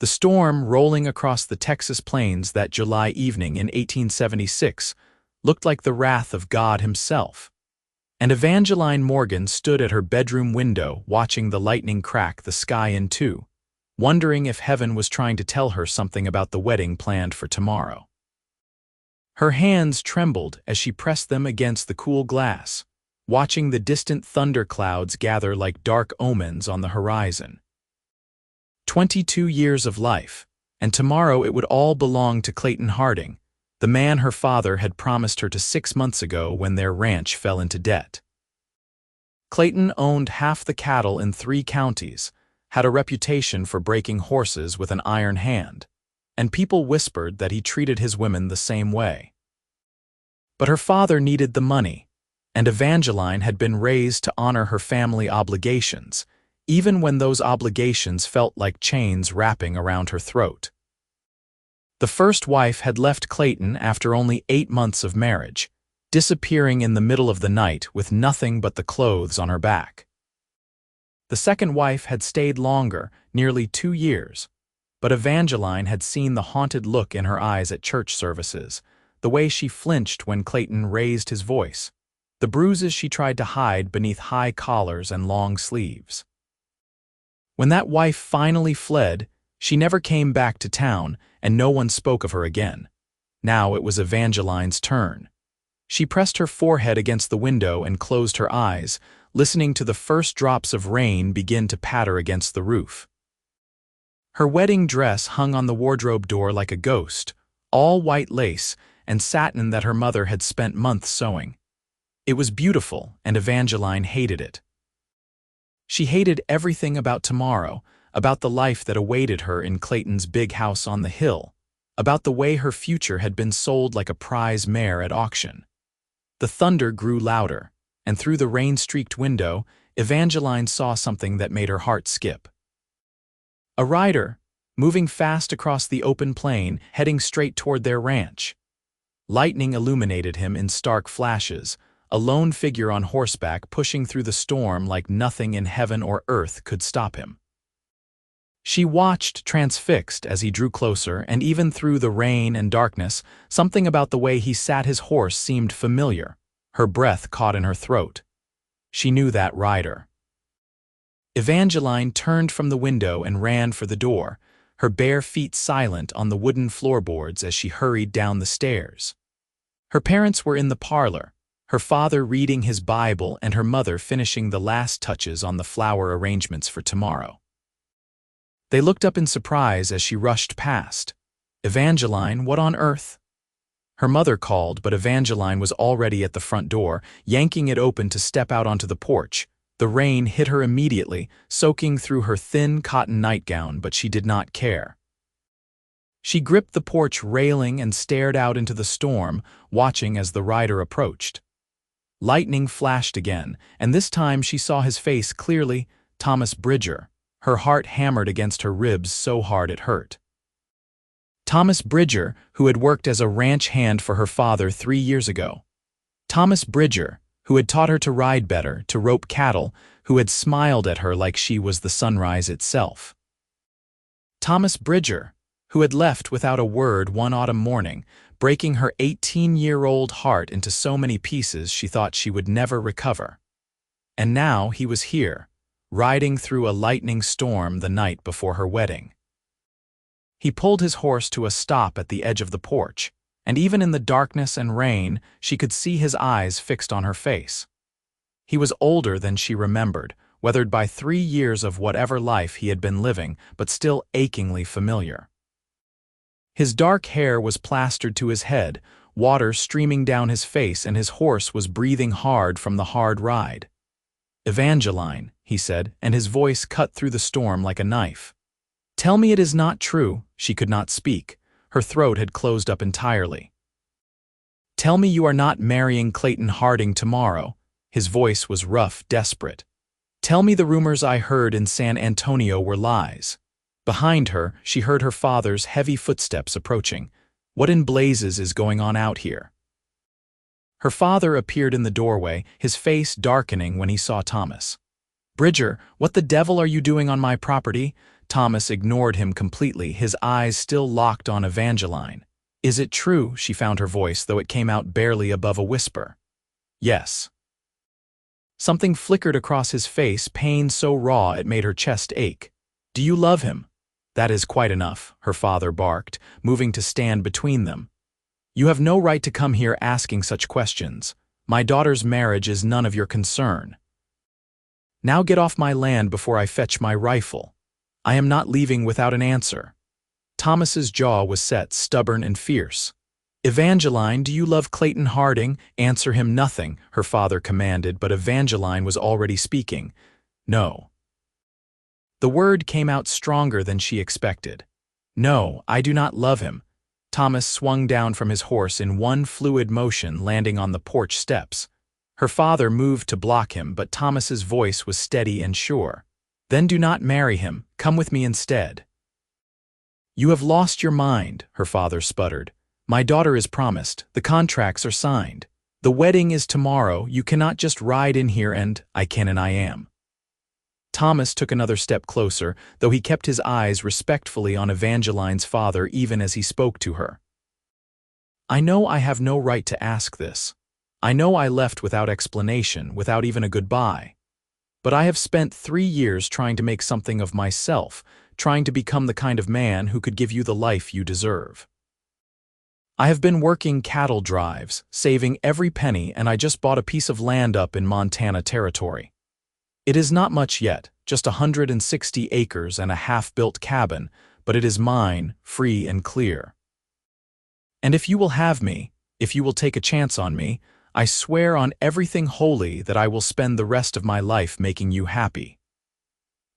The storm rolling across the Texas plains that July evening in 1876 looked like the wrath of God himself. And Evangeline Morgan stood at her bedroom window watching the lightning crack the sky in two, wondering if heaven was trying to tell her something about the wedding planned for tomorrow. Her hands trembled as she pressed them against the cool glass, watching the distant thunder clouds gather like dark omens on the horizon. 22 years of life, and tomorrow it would all belong to Clayton Harding, the man her father had promised her to 6 months ago when their ranch fell into debt. Clayton owned half the cattle in 3 counties, had a reputation for breaking horses with an iron hand, and people whispered that he treated his women the same way. But her father needed the money, and Evangeline had been raised to honor her family obligations, even when those obligations felt like chains wrapping around her throat. The first wife had left Clayton after only 8 months of marriage, disappearing in the middle of the night with nothing but the clothes on her back. The second wife had stayed longer, nearly 2 years, but Evangeline had seen the haunted look in her eyes at church services, the way she flinched when Clayton raised his voice, the bruises she tried to hide beneath high collars and long sleeves. When that wife finally fled, she never came back to town, and no one spoke of her again. Now it was Evangeline's turn. She pressed her forehead against the window and closed her eyes, listening to the first drops of rain begin to patter against the roof. Her wedding dress hung on the wardrobe door like a ghost, all white lace and satin that her mother had spent months sewing. It was beautiful, and Evangeline hated it. She hated everything about tomorrow, about the life that awaited her in Clayton's big house on the hill, about the way her future had been sold like a prize mare at auction. The thunder grew louder, and through the rain-streaked window, Evangeline saw something that made her heart skip. A rider, moving fast across the open plain, heading straight toward their ranch. Lightning illuminated him in stark flashes, a lone figure on horseback pushing through the storm like nothing in heaven or earth could stop him. She watched transfixed as he drew closer, and even through the rain and darkness, something about the way he sat his horse seemed familiar. Her breath caught in her throat. She knew that rider. Evangeline turned from the window and ran for the door, her bare feet silent on the wooden floorboards as she hurried down the stairs. Her parents were in the parlor, her father reading his Bible and her mother finishing the last touches on the flower arrangements for tomorrow. They looked up in surprise as she rushed past. "Evangeline, what on earth?" Her mother called, but Evangeline was already at the front door, yanking it open to step out onto the porch. The rain hit her immediately, soaking through her thin cotton nightgown, but she did not care. She gripped the porch railing and stared out into the storm, watching as the rider approached. Lightning flashed again, and this time she saw his face clearly, Thomas Bridger. Her heart hammered against her ribs so hard it hurt. Thomas Bridger, who had worked as a ranch hand for her father 3 years ago. Thomas Bridger, who had taught her to ride better, to rope cattle, who had smiled at her like she was the sunrise itself. Thomas Bridger, who had left without a word one autumn morning, breaking her 18-year-old heart into so many pieces she thought she would never recover. And now he was here, riding through a lightning storm the night before her wedding. He pulled his horse to a stop at the edge of the porch, and even in the darkness and rain, she could see his eyes fixed on her face. He was older than she remembered, weathered by 3 years of whatever life he had been living, but still achingly familiar. His dark hair was plastered to his head, water streaming down his face, and his horse was breathing hard from the hard ride. "Evangeline," he said, and his voice cut through the storm like a knife. "Tell me it is not true." She could not speak. Her throat had closed up entirely. "Tell me you are not marrying Clayton Harding tomorrow." His voice was rough, desperate. "Tell me the rumors I heard in San Antonio were lies." Behind her, she heard her father's heavy footsteps approaching. What in blazes is going on out here? Her father appeared in the doorway, his face darkening when he saw Thomas. "Bridger, what the devil are you doing on my property?" Thomas ignored him completely, his eyes still locked on Evangeline. "Is it true?" she found her voice, though it came out barely above a whisper. "Yes." Something flickered across his face, pain so raw it made her chest ache. "Do you love him?" "That is quite enough," her father barked, moving to stand between them. "You have no right to come here asking such questions. My daughter's marriage is none of your concern. Now get off my land before I fetch my rifle. I am not leaving without an answer." Thomas's jaw was set, stubborn and fierce. "Evangeline, do you love Clayton Harding?" "Answer him nothing," her father commanded, but Evangeline was already speaking. "No." The word came out stronger than she expected. "No, I do not love him." Thomas swung down from his horse in one fluid motion, landing on the porch steps. Her father moved to block him, but Thomas's voice was steady and sure. "Then do not marry him. Come with me instead." "You have lost your mind," her father sputtered. "My daughter is promised. The contracts are signed. The wedding is tomorrow. You cannot just ride in here and, 'I can and I am.'" Thomas took another step closer, though he kept his eyes respectfully on Evangeline's father even as he spoke to her. "I know I have no right to ask this. I know I left without explanation, without even a goodbye. But I have spent 3 years trying to make something of myself, trying to become the kind of man who could give you the life you deserve. I have been working cattle drives, saving every penny, and I just bought a piece of land up in Montana Territory. It is not much yet, just 160 acres and a half-built cabin, but it is mine, free and clear. And if you will have me, if you will take a chance on me, I swear on everything holy that I will spend the rest of my life making you happy."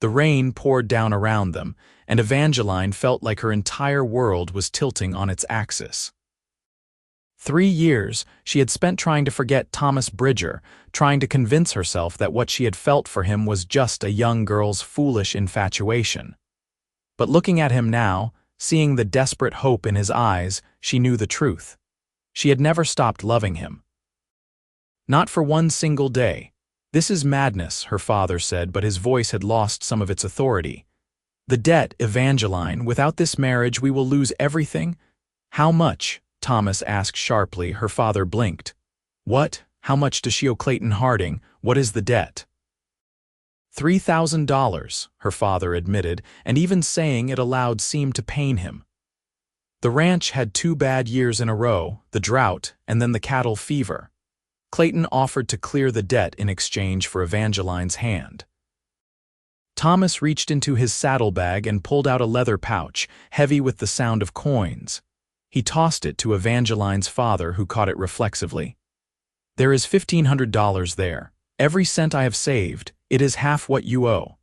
The rain poured down around them, and Evangeline felt like her entire world was tilting on its axis. 3 years she had spent trying to forget Thomas Bridger, trying to convince herself that what she had felt for him was just a young girl's foolish infatuation. But looking at him now, seeing the desperate hope in his eyes, she knew the truth. She had never stopped loving him. "Not for one single day. This is madness," her father said, but his voice had lost some of its authority. "The debt, Evangeline, without this marriage we will lose everything." "How much?" Thomas asked sharply. Her father blinked. "What? How much does she owe Clayton Harding? What is the debt?" $3,000, her father admitted, and even saying it aloud seemed to pain him. The ranch had 2 bad years in a row, the drought and then the cattle fever. Clayton offered to clear the debt in exchange for Evangeline's hand. Thomas reached into his saddlebag and pulled out a leather pouch, heavy with the sound of coins. He tossed it to Evangeline's father, who caught it reflexively. "There is $1,500 there. Every cent I have saved. It is half what you owe.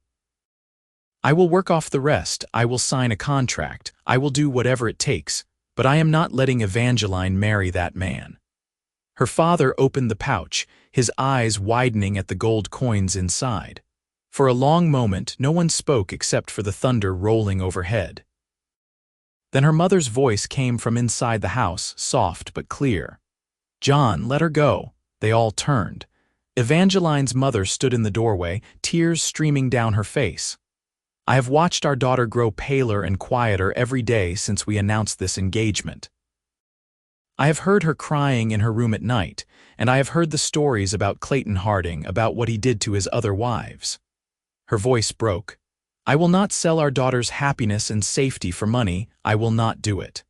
I will work off the rest. I will sign a contract. I will do whatever it takes, but I am not letting Evangeline marry that man." Her father opened the pouch, his eyes widening at the gold coins inside. For a long moment, no one spoke except for the thunder rolling overhead. Then her mother's voice came from inside the house, soft but clear. "John, let her go." They all turned. Evangeline's mother stood in the doorway, tears streaming down her face. "I have watched our daughter grow paler and quieter every day since we announced this engagement. I have heard her crying in her room at night, and I have heard the stories about Clayton Harding, about what he did to his other wives." Her voice broke. "I will not sell our daughter's happiness and safety for money. I will not do it."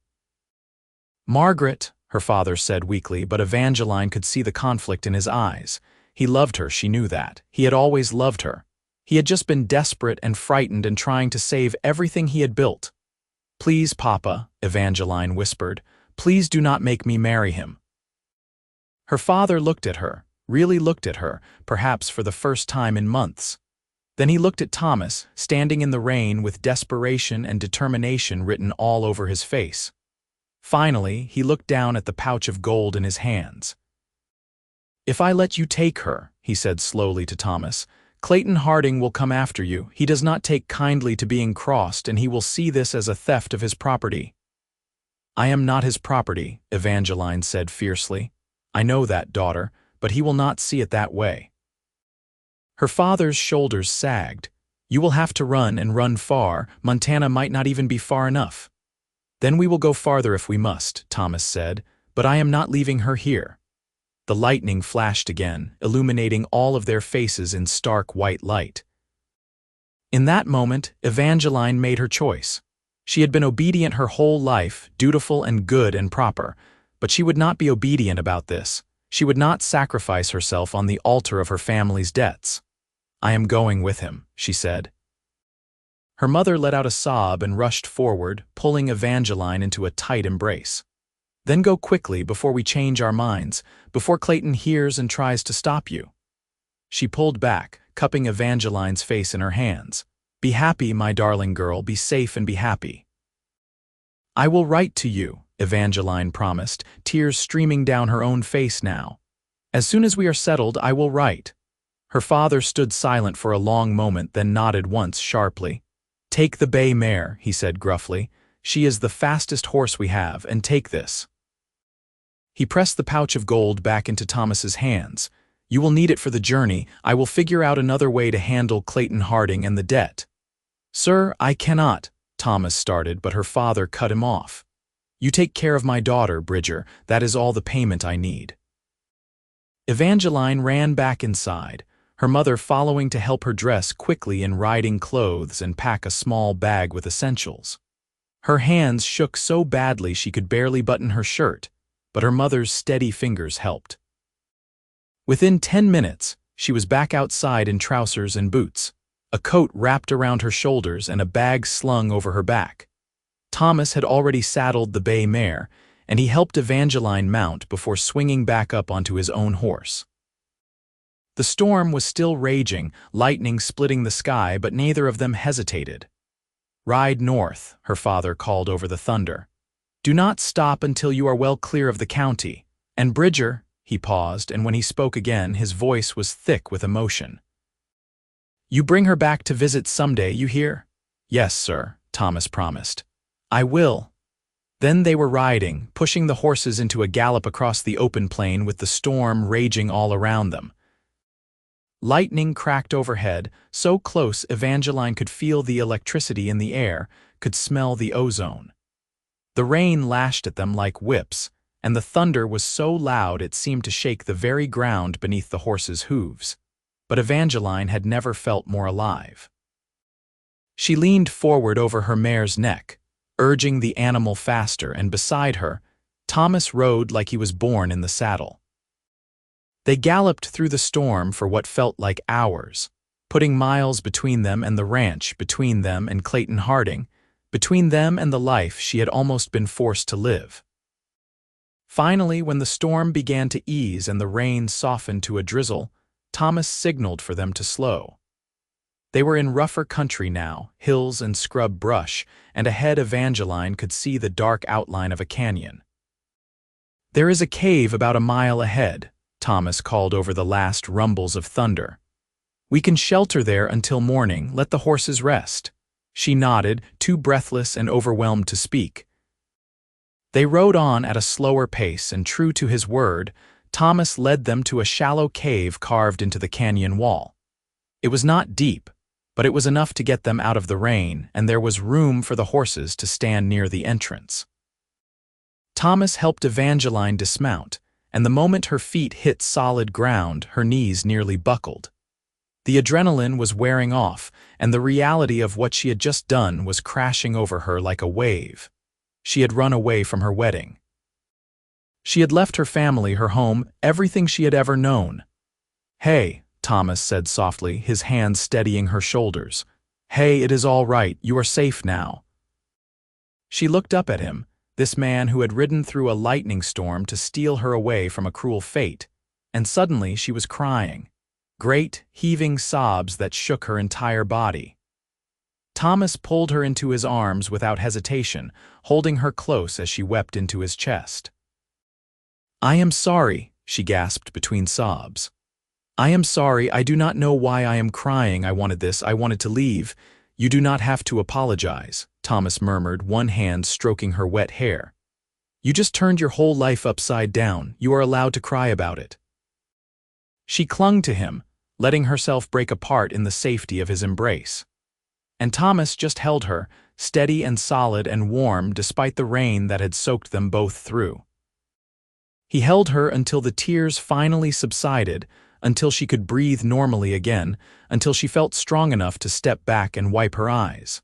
"Margaret," her father said weakly, but Evangeline could see the conflict in his eyes. He loved her, she knew that. He had always loved her. He had just been desperate and frightened and trying to save everything he had built. "Please, Papa," Evangeline whispered. "Please do not make me marry him." Her father looked at her, really looked at her, perhaps for the first time in months. Then he looked at Thomas, standing in the rain with desperation and determination written all over his face. Finally, he looked down at the pouch of gold in his hands. "If I let you take her," he said slowly to Thomas, "Clayton Harding will come after you. He does not take kindly to being crossed, and he will see this as a theft of his property." "I am not his property," Evangeline said fiercely. "I know that, daughter, but he will not see it that way." Her father's shoulders sagged. You will have to run and run far. Montana might not even be far enough. Then we will go farther if we must, Thomas said, but I am not leaving her here. The lightning flashed again, illuminating all of their faces in stark white light. In that moment, Evangeline made her choice. She had been obedient her whole life, dutiful and good and proper, but she would not be obedient about this. She would not sacrifice herself on the altar of her family's debts. I am going with him, she said. Her mother let out a sob and rushed forward, pulling Evangeline into a tight embrace. Then go quickly before we change our minds, before Clayton hears and tries to stop you. She pulled back, cupping Evangeline's face in her hands. Be happy, my darling girl, be safe and be happy. I will write to you, Evangeline promised, tears streaming down her own face now. As soon as we are settled, I will write. Her father stood silent for a long moment, then nodded once sharply. Take the bay mare, he said gruffly. She is the fastest horse we have, and take this. He pressed the pouch of gold back into Thomas's hands. You will need it for the journey. I will figure out another way to handle Clayton Harding and the debt. Sir, I cannot, Thomas started, but her father cut him off. You take care of my daughter, Bridger. That is all the payment I need. Evangeline ran back inside, her mother following to help her dress quickly in riding clothes and pack a small bag with essentials. Her hands shook so badly she could barely button her shirt, but her mother's steady fingers helped. Within 10 minutes, she was back outside in trousers and boots, a coat wrapped around her shoulders and a bag slung over her back. Thomas had already saddled the bay mare, and he helped Evangeline mount before swinging back up onto his own horse. The storm was still raging, lightning splitting the sky, but neither of them hesitated. Ride north, her father called over the thunder. Do not stop until you are well clear of the county. And Bridger, he paused, and when he spoke again, his voice was thick with emotion. You bring her back to visit someday, you hear? Yes, sir, Thomas promised. I will. Then they were riding, pushing the horses into a gallop across the open plain with the storm raging all around them. Lightning cracked overhead, so close Evangeline could feel the electricity in the air, could smell the ozone. The rain lashed at them like whips, and the thunder was so loud it seemed to shake the very ground beneath the horses' hooves. But Evangeline had never felt more alive. She leaned forward over her mare's neck, urging the animal faster, and beside her, Thomas rode like he was born in the saddle. They galloped through the storm for what felt like hours, putting miles between them and the ranch, between them and Clayton Harding, between them and the life she had almost been forced to live. Finally, when the storm began to ease and the rain softened to a drizzle, Thomas signaled for them to slow. They were in rougher country now, hills and scrub brush, and ahead Evangeline could see the dark outline of a canyon. There is a cave about a mile ahead, Thomas called over the last rumbles of thunder. We can shelter there until morning, let the horses rest. She nodded, too breathless and overwhelmed to speak. They rode on at a slower pace, and true to his word, Thomas led them to a shallow cave carved into the canyon wall. It was not deep, but it was enough to get them out of the rain, and there was room for the horses to stand near the entrance. Thomas helped Evangeline dismount, and the moment her feet hit solid ground, her knees nearly buckled. The adrenaline was wearing off, and the reality of what she had just done was crashing over her like a wave. She had run away from her wedding. She had left her family, her home, everything she had ever known. Hey, Thomas said softly, his hands steadying her shoulders. Hey, it is all right, you are safe now. She looked up at him, this man who had ridden through a lightning storm to steal her away from a cruel fate, and suddenly she was crying. Great, heaving sobs that shook her entire body. Thomas pulled her into his arms without hesitation, holding her close as she wept into his chest. I am sorry, she gasped between sobs. I am sorry, I do not know why I am crying. I wanted this, I wanted to leave. You do not have to apologize, Thomas murmured, one hand stroking her wet hair. You just turned your whole life upside down. You are allowed to cry about it. She clung to him, letting herself break apart in the safety of his embrace. And Thomas just held her, steady and solid and warm despite the rain that had soaked them both through. He held her until the tears finally subsided, until she could breathe normally again, until she felt strong enough to step back and wipe her eyes.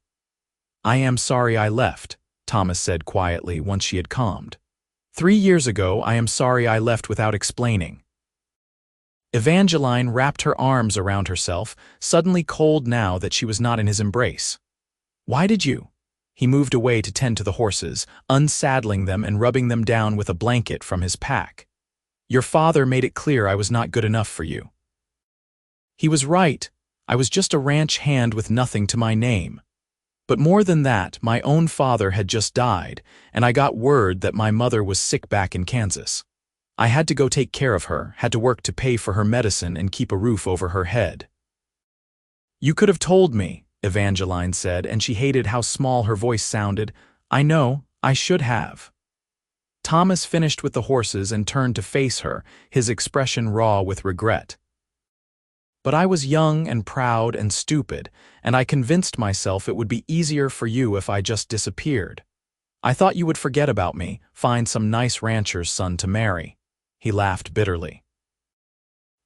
"I am sorry I left," Thomas said quietly once she had calmed. 3 years ago, I am sorry I left without explaining." Evangeline wrapped her arms around herself, suddenly cold now that she was not in his embrace. "Why did you?" He moved away to tend to the horses, unsaddling them and rubbing them down with a blanket from his pack. "Your father made it clear I was not good enough for you." He was right. I was just a ranch hand with nothing to my name. But more than that, my own father had just died, and I got word that my mother was sick back in Kansas. I had to go take care of her, had to work to pay for her medicine and keep a roof over her head. "You could have told me," Evangeline said, and she hated how small her voice sounded. "I know, I should have." Thomas finished with the horses and turned to face her, his expression raw with regret. "But I was young and proud and stupid, and I convinced myself it would be easier for you if I just disappeared. I thought you would forget about me, find some nice rancher's son to marry." He laughed bitterly.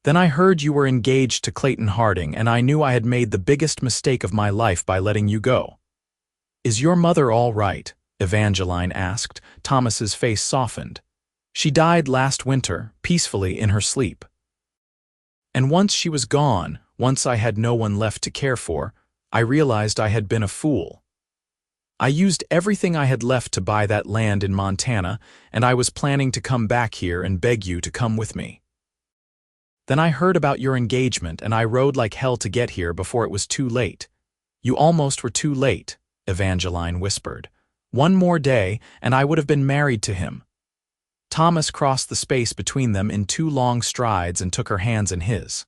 "Then I heard you were engaged to Clayton Harding, and I knew I had made the biggest mistake of my life by letting you go." "Is your mother all right?" Evangeline asked. Thomas's face softened. "She died last winter, peacefully in her sleep. And once she was gone, once I had no one left to care for, I realized I had been a fool. I used everything I had left to buy that land in Montana, and I was planning to come back here and beg you to come with me. Then I heard about your engagement, and I rode like hell to get here before it was too late." "You almost were too late," Evangeline whispered. "One more day, and I would have been married to him." Thomas crossed the space between them in 2 long strides and took her hands in his.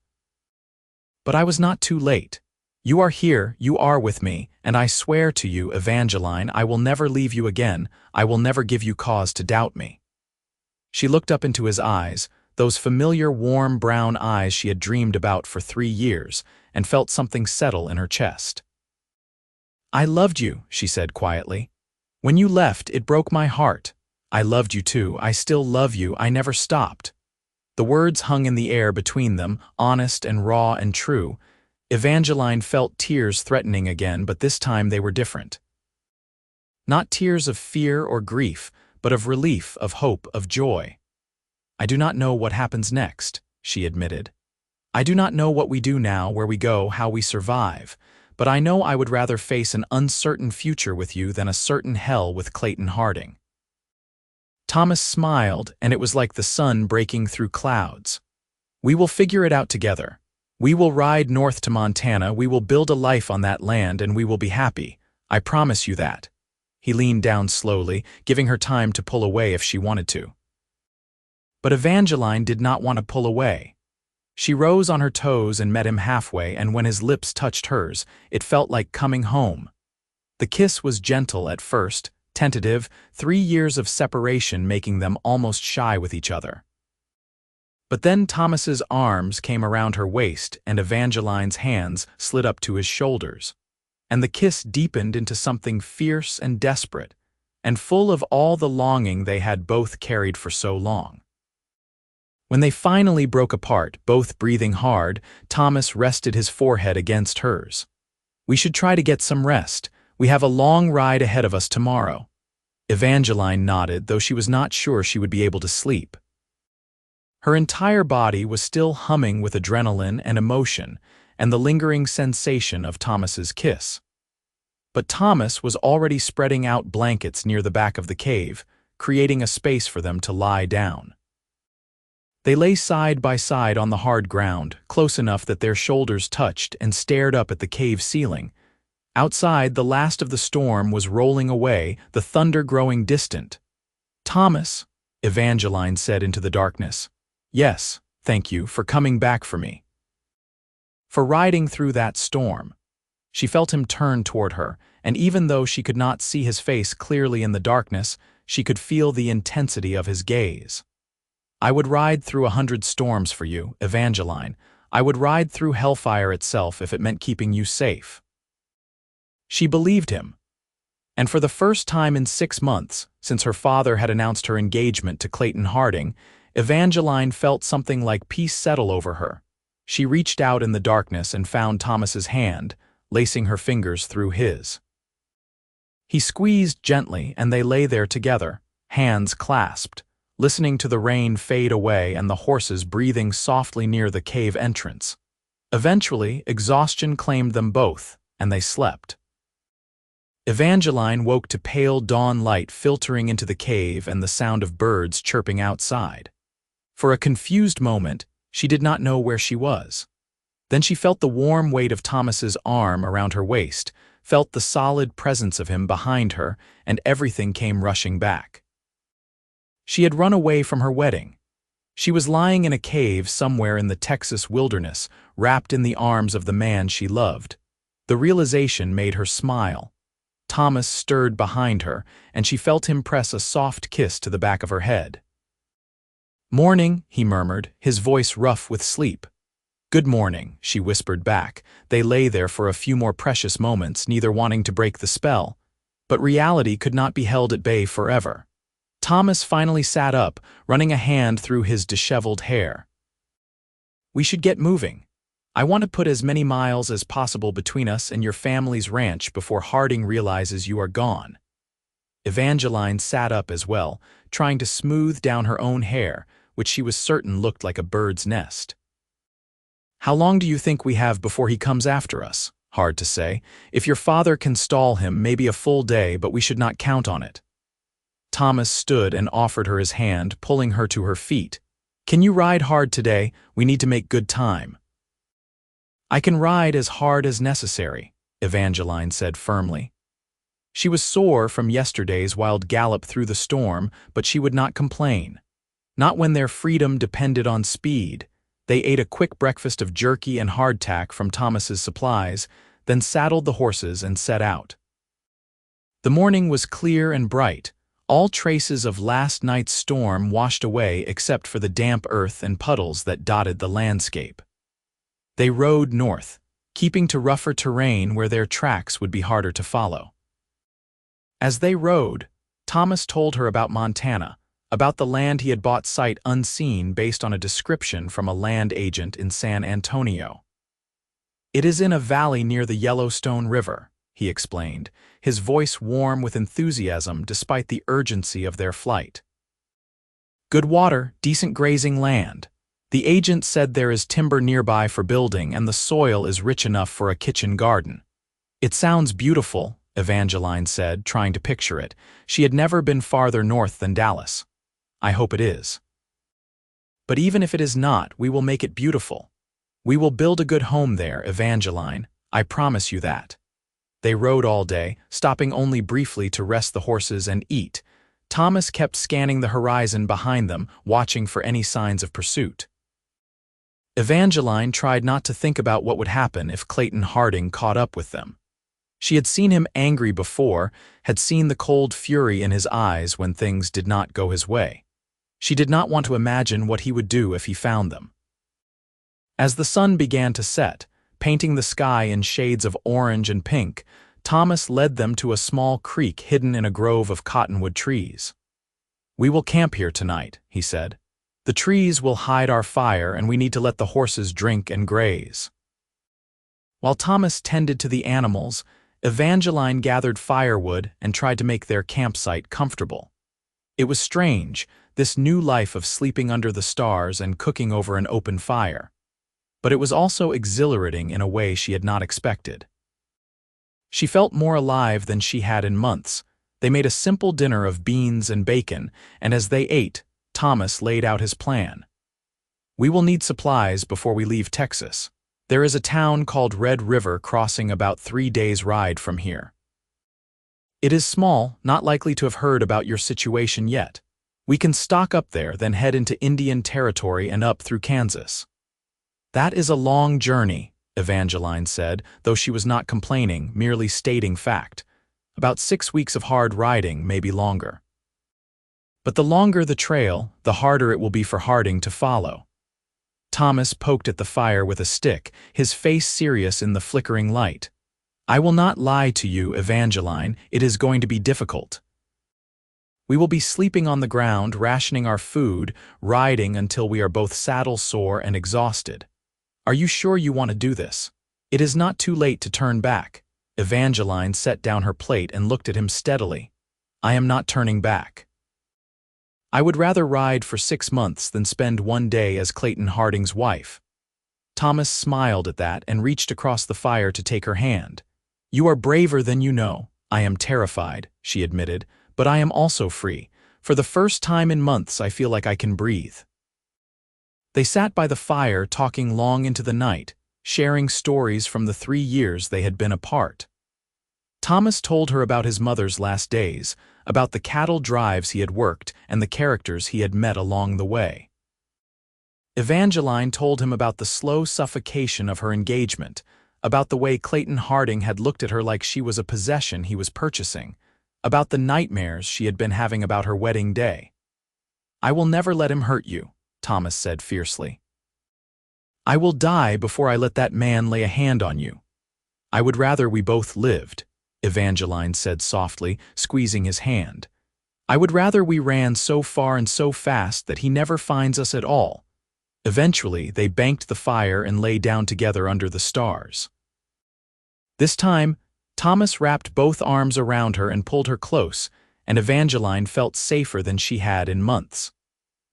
"But I was not too late. You are here, you are with me, and I swear to you, Evangeline, I will never leave you again, I will never give you cause to doubt me." She looked up into his eyes, those familiar warm brown eyes she had dreamed about for 3 years, and felt something settle in her chest. "I loved you," she said quietly. "When you left, it broke my heart. I loved you too, I still love you, I never stopped." The words hung in the air between them, honest and raw and true. Evangeline felt tears threatening again, but this time they were different. Not tears of fear or grief, but of relief, of hope, of joy. "I do not know what happens next," she admitted. "I do not know what we do now, where we go, how we survive. But I know I would rather face an uncertain future with you than a certain hell with Clayton Harding." Thomas smiled, and it was like the sun breaking through clouds. "We will figure it out together. We will ride north to Montana, we will build a life on that land, and we will be happy. I promise you that." He leaned down slowly, giving her time to pull away if she wanted to. But Evangeline did not want to pull away. She rose on her toes and met him halfway, and when his lips touched hers, it felt like coming home. The kiss was gentle at first, tentative, 3 years of separation making them almost shy with each other. But then Thomas's arms came around her waist and Evangeline's hands slid up to his shoulders. And the kiss deepened into something fierce and desperate, and full of all the longing they had both carried for so long. When they finally broke apart, both breathing hard, Thomas rested his forehead against hers. "We should try to get some rest. We have a long ride ahead of us tomorrow." Evangeline nodded, though she was not sure she would be able to sleep. Her entire body was still humming with adrenaline and emotion and the lingering sensation of Thomas's kiss. But Thomas was already spreading out blankets near the back of the cave, creating a space for them to lie down. They lay side by side on the hard ground, close enough that their shoulders touched, and stared up at the cave ceiling. Outside, the last of the storm was rolling away, the thunder growing distant. "Thomas," Evangeline said into the darkness. "Yes, thank you for coming back for me. For riding through that storm." She felt him turn toward her, and even though she could not see his face clearly in the darkness, she could feel the intensity of his gaze. "I would ride through 100 storms for you, Evangeline. I would ride through hellfire itself if it meant keeping you safe." She believed him. And for the first time in 6 months, since her father had announced her engagement to Clayton Harding, Evangeline felt something like peace settle over her. She reached out in the darkness and found Thomas's hand, lacing her fingers through his. He squeezed gently, and they lay there together, hands clasped, listening to the rain fade away and the horses breathing softly near the cave entrance. Eventually, exhaustion claimed them both, and they slept. Evangeline woke to pale dawn light filtering into the cave and the sound of birds chirping outside. For a confused moment, she did not know where she was. Then she felt the warm weight of Thomas's arm around her waist, felt the solid presence of him behind her, and everything came rushing back. She had run away from her wedding. She was lying in a cave somewhere in the Texas wilderness, wrapped in the arms of the man she loved. The realization made her smile. Thomas stirred behind her, and she felt him press a soft kiss to the back of her head. "Morning," he murmured, his voice rough with sleep. "Good morning," she whispered back. They lay there for a few more precious moments, neither wanting to break the spell. But reality could not be held at bay forever. Thomas finally sat up, running a hand through his disheveled hair. "We should get moving. I want to put as many miles as possible between us and your family's ranch before Harding realizes you are gone." Evangeline sat up as well, trying to smooth down her own hair, which she was certain looked like a bird's nest. "How long do you think we have before he comes after us? Hard to say. If your father can stall him, maybe a full day, but we should not count on it." Thomas stood and offered her his hand, pulling her to her feet. "Can you ride hard today? We need to make good time." "I can ride as hard as necessary," Evangeline said firmly. She was sore from yesterday's wild gallop through the storm, but she would not complain. Not when their freedom depended on speed. They ate a quick breakfast of jerky and hardtack from Thomas's supplies, then saddled the horses and set out. The morning was clear and bright, all traces of last night's storm washed away except for the damp earth and puddles that dotted the landscape. They rode north, keeping to rougher terrain where their tracks would be harder to follow. As they rode, Thomas told her about Montana, about the land he had bought sight unseen based on a description from a land agent in San Antonio. "It is in a valley near the Yellowstone River," he explained, his voice warm with enthusiasm despite the urgency of their flight. "Good water, decent grazing land. The agent said there is timber nearby for building and the soil is rich enough for a kitchen garden." "It sounds beautiful," Evangeline said, trying to picture it. She had never been farther north than Dallas. "I hope it is. But even if it is not, we will make it beautiful. We will build a good home there, Evangeline. I promise you that." They rode all day, stopping only briefly to rest the horses and eat. Thomas kept scanning the horizon behind them, watching for any signs of pursuit. Evangeline tried not to think about what would happen if Clayton Harding caught up with them. She had seen him angry before, had seen the cold fury in his eyes when things did not go his way. She did not want to imagine what he would do if he found them. As the sun began to set, painting the sky in shades of orange and pink, Thomas led them to a small creek hidden in a grove of cottonwood trees. "We will camp here tonight," he said. "The trees will hide our fire and we need to let the horses drink and graze." While Thomas tended to the animals, Evangeline gathered firewood and tried to make their campsite comfortable. It was strange, this new life of sleeping under the stars and cooking over an open fire. But it was also exhilarating in a way she had not expected. She felt more alive than she had in months. They made a simple dinner of beans and bacon, and as they ate, Thomas laid out his plan. "We will need supplies before we leave Texas. There is a town called Red River crossing about 3 days' ride from here. It is small, not likely to have heard about your situation yet. We can stock up there, then head into Indian Territory and up through Kansas." "That is a long journey," Evangeline said, though she was not complaining, merely stating fact. "About 6 weeks of hard riding, maybe longer. But the longer the trail, the harder it will be for Harding to follow." Thomas poked at the fire with a stick, his face serious in the flickering light. I will not lie to you, Evangeline, it is going to be difficult. We will be sleeping on the ground, rationing our food, riding until we are both saddle-sore and exhausted. Are you sure you want to do this? It is not too late to turn back. Evangeline set down her plate and looked at him steadily. I am not turning back. I would rather ride for 6 months than spend one day as Clayton Harding's wife. Thomas smiled at that and reached across the fire to take her hand. You are braver than you know. I am terrified, she admitted, but I am also free. For the first time in months, I feel like I can breathe. They sat by the fire talking long into the night, sharing stories from the 3 years they had been apart. Thomas told her about his mother's last days, about the cattle drives he had worked and the characters he had met along the way. Evangeline told him about the slow suffocation of her engagement, about the way Clayton Harding had looked at her like she was a possession he was purchasing, about the nightmares she had been having about her wedding day. I will never let him hurt you, Thomas said fiercely. I will die before I let that man lay a hand on you. I would rather we both lived, Evangeline said softly, squeezing his hand. I would rather we ran so far and so fast that he never finds us at all. Eventually, they banked the fire and lay down together under the stars. This time, Thomas wrapped both arms around her and pulled her close, and Evangeline felt safer than she had in months.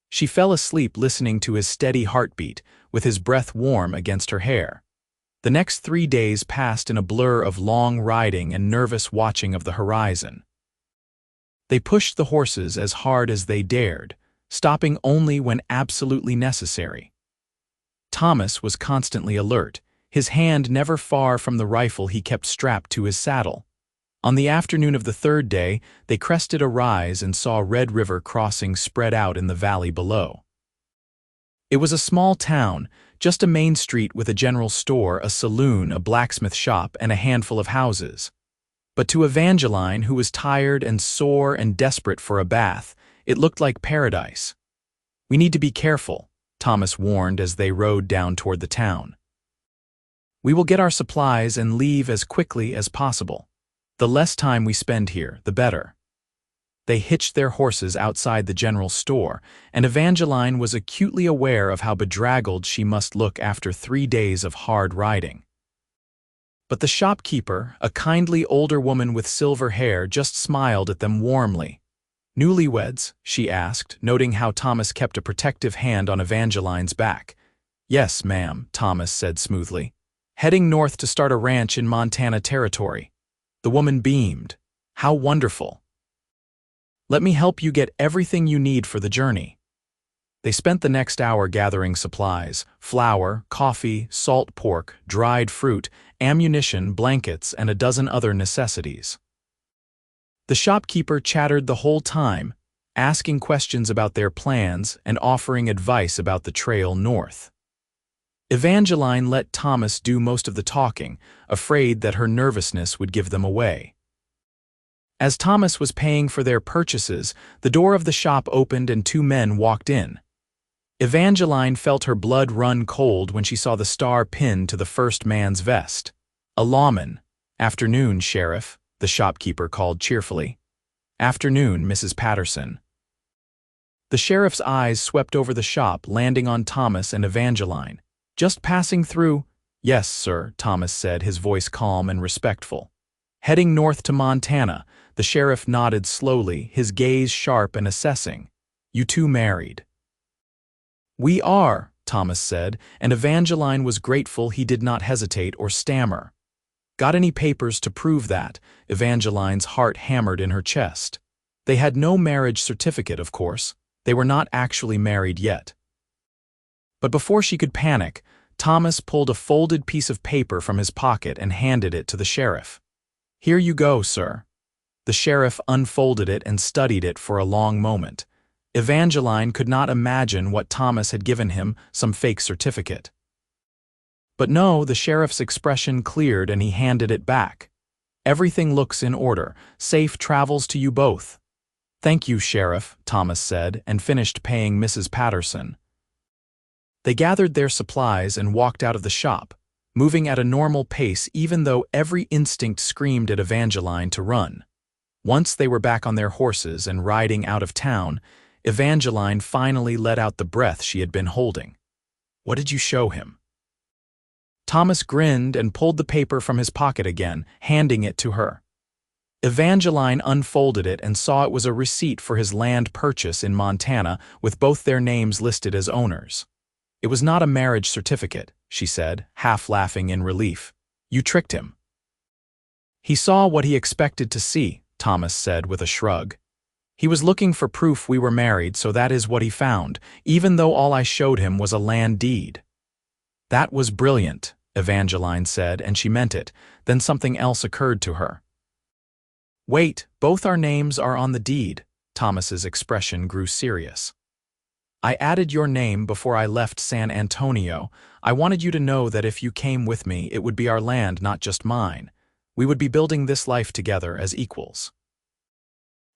She fell asleep listening to his steady heartbeat, with his breath warm against her hair. The next 3 days passed in a blur of long riding and nervous watching of the horizon. They pushed the horses as hard as they dared, stopping only when absolutely necessary. Thomas was constantly alert, his hand never far from the rifle he kept strapped to his saddle. On the afternoon of the 3rd day, they crested a rise and saw Red River crossing spread out in the valley below. It was a small town, just a main street with a general store, a saloon, a blacksmith shop, and a handful of houses. But to Evangeline, who was tired and sore and desperate for a bath, it looked like paradise. We need to be careful, Thomas warned as they rode down toward the town. We will get our supplies and leave as quickly as possible. The less time we spend here, the better. They hitched their horses outside the general store, and Evangeline was acutely aware of how bedraggled she must look after 3 days of hard riding. But the shopkeeper, a kindly older woman with silver hair, just smiled at them warmly. Newlyweds? She asked, noting how Thomas kept a protective hand on Evangeline's back. Yes, ma'am, Thomas said smoothly. Heading north to start a ranch in Montana Territory. The woman beamed. How wonderful. Let me help you get everything you need for the journey. They spent the next hour gathering supplies: flour, coffee, salt pork, dried fruit, ammunition, blankets, and a dozen other necessities. The shopkeeper chattered the whole time, asking questions about their plans and offering advice about the trail north. Evangeline let Thomas do most of the talking, afraid that her nervousness would give them away. As Thomas was paying for their purchases, the door of the shop opened and 2 men walked in. Evangeline felt her blood run cold when she saw the star pinned to the first man's vest. A lawman. Afternoon, Sheriff, the shopkeeper called cheerfully. Afternoon, Mrs. Patterson. The sheriff's eyes swept over the shop, landing on Thomas and Evangeline. Just passing through? Yes, sir, Thomas said, his voice calm and respectful. Heading north to Montana, the sheriff nodded slowly, his gaze sharp and assessing. You 2 married? We are, Thomas said, and Evangeline was grateful he did not hesitate or stammer. Got any papers to prove that? Evangeline's heart hammered in her chest. They had no marriage certificate, of course. They were not actually married yet. But before she could panic, Thomas pulled a folded piece of paper from his pocket and handed it to the sheriff. Here you go, sir. The sheriff unfolded it and studied it for a long moment. Evangeline could not imagine what Thomas had given him, some fake certificate. But no, the sheriff's expression cleared and he handed it back. Everything looks in order. Safe travels to you both. Thank you, Sheriff, Thomas said, and finished paying Mrs. Patterson. They gathered their supplies and walked out of the shop, moving at a normal pace even though every instinct screamed at Evangeline to run. Once they were back on their horses and riding out of town, Evangeline finally let out the breath she had been holding. "What did you show him?" Thomas grinned and pulled the paper from his pocket again, handing it to her. Evangeline unfolded it and saw it was a receipt for his land purchase in Montana with both their names listed as owners. "It was not a marriage certificate," she said, half laughing in relief. "You tricked him." "He saw what he expected to see," Thomas said with a shrug. "He was looking for proof we were married, so that is what he found, even though all I showed him was a land deed." "That was brilliant," Evangeline said, and she meant it. Then something else occurred to her. "Wait, both our names are on the deed." Thomas's expression grew serious. "I added your name before I left San Antonio. I wanted you to know that if you came with me, it would be our land, not just mine. We would be building this life together as equals."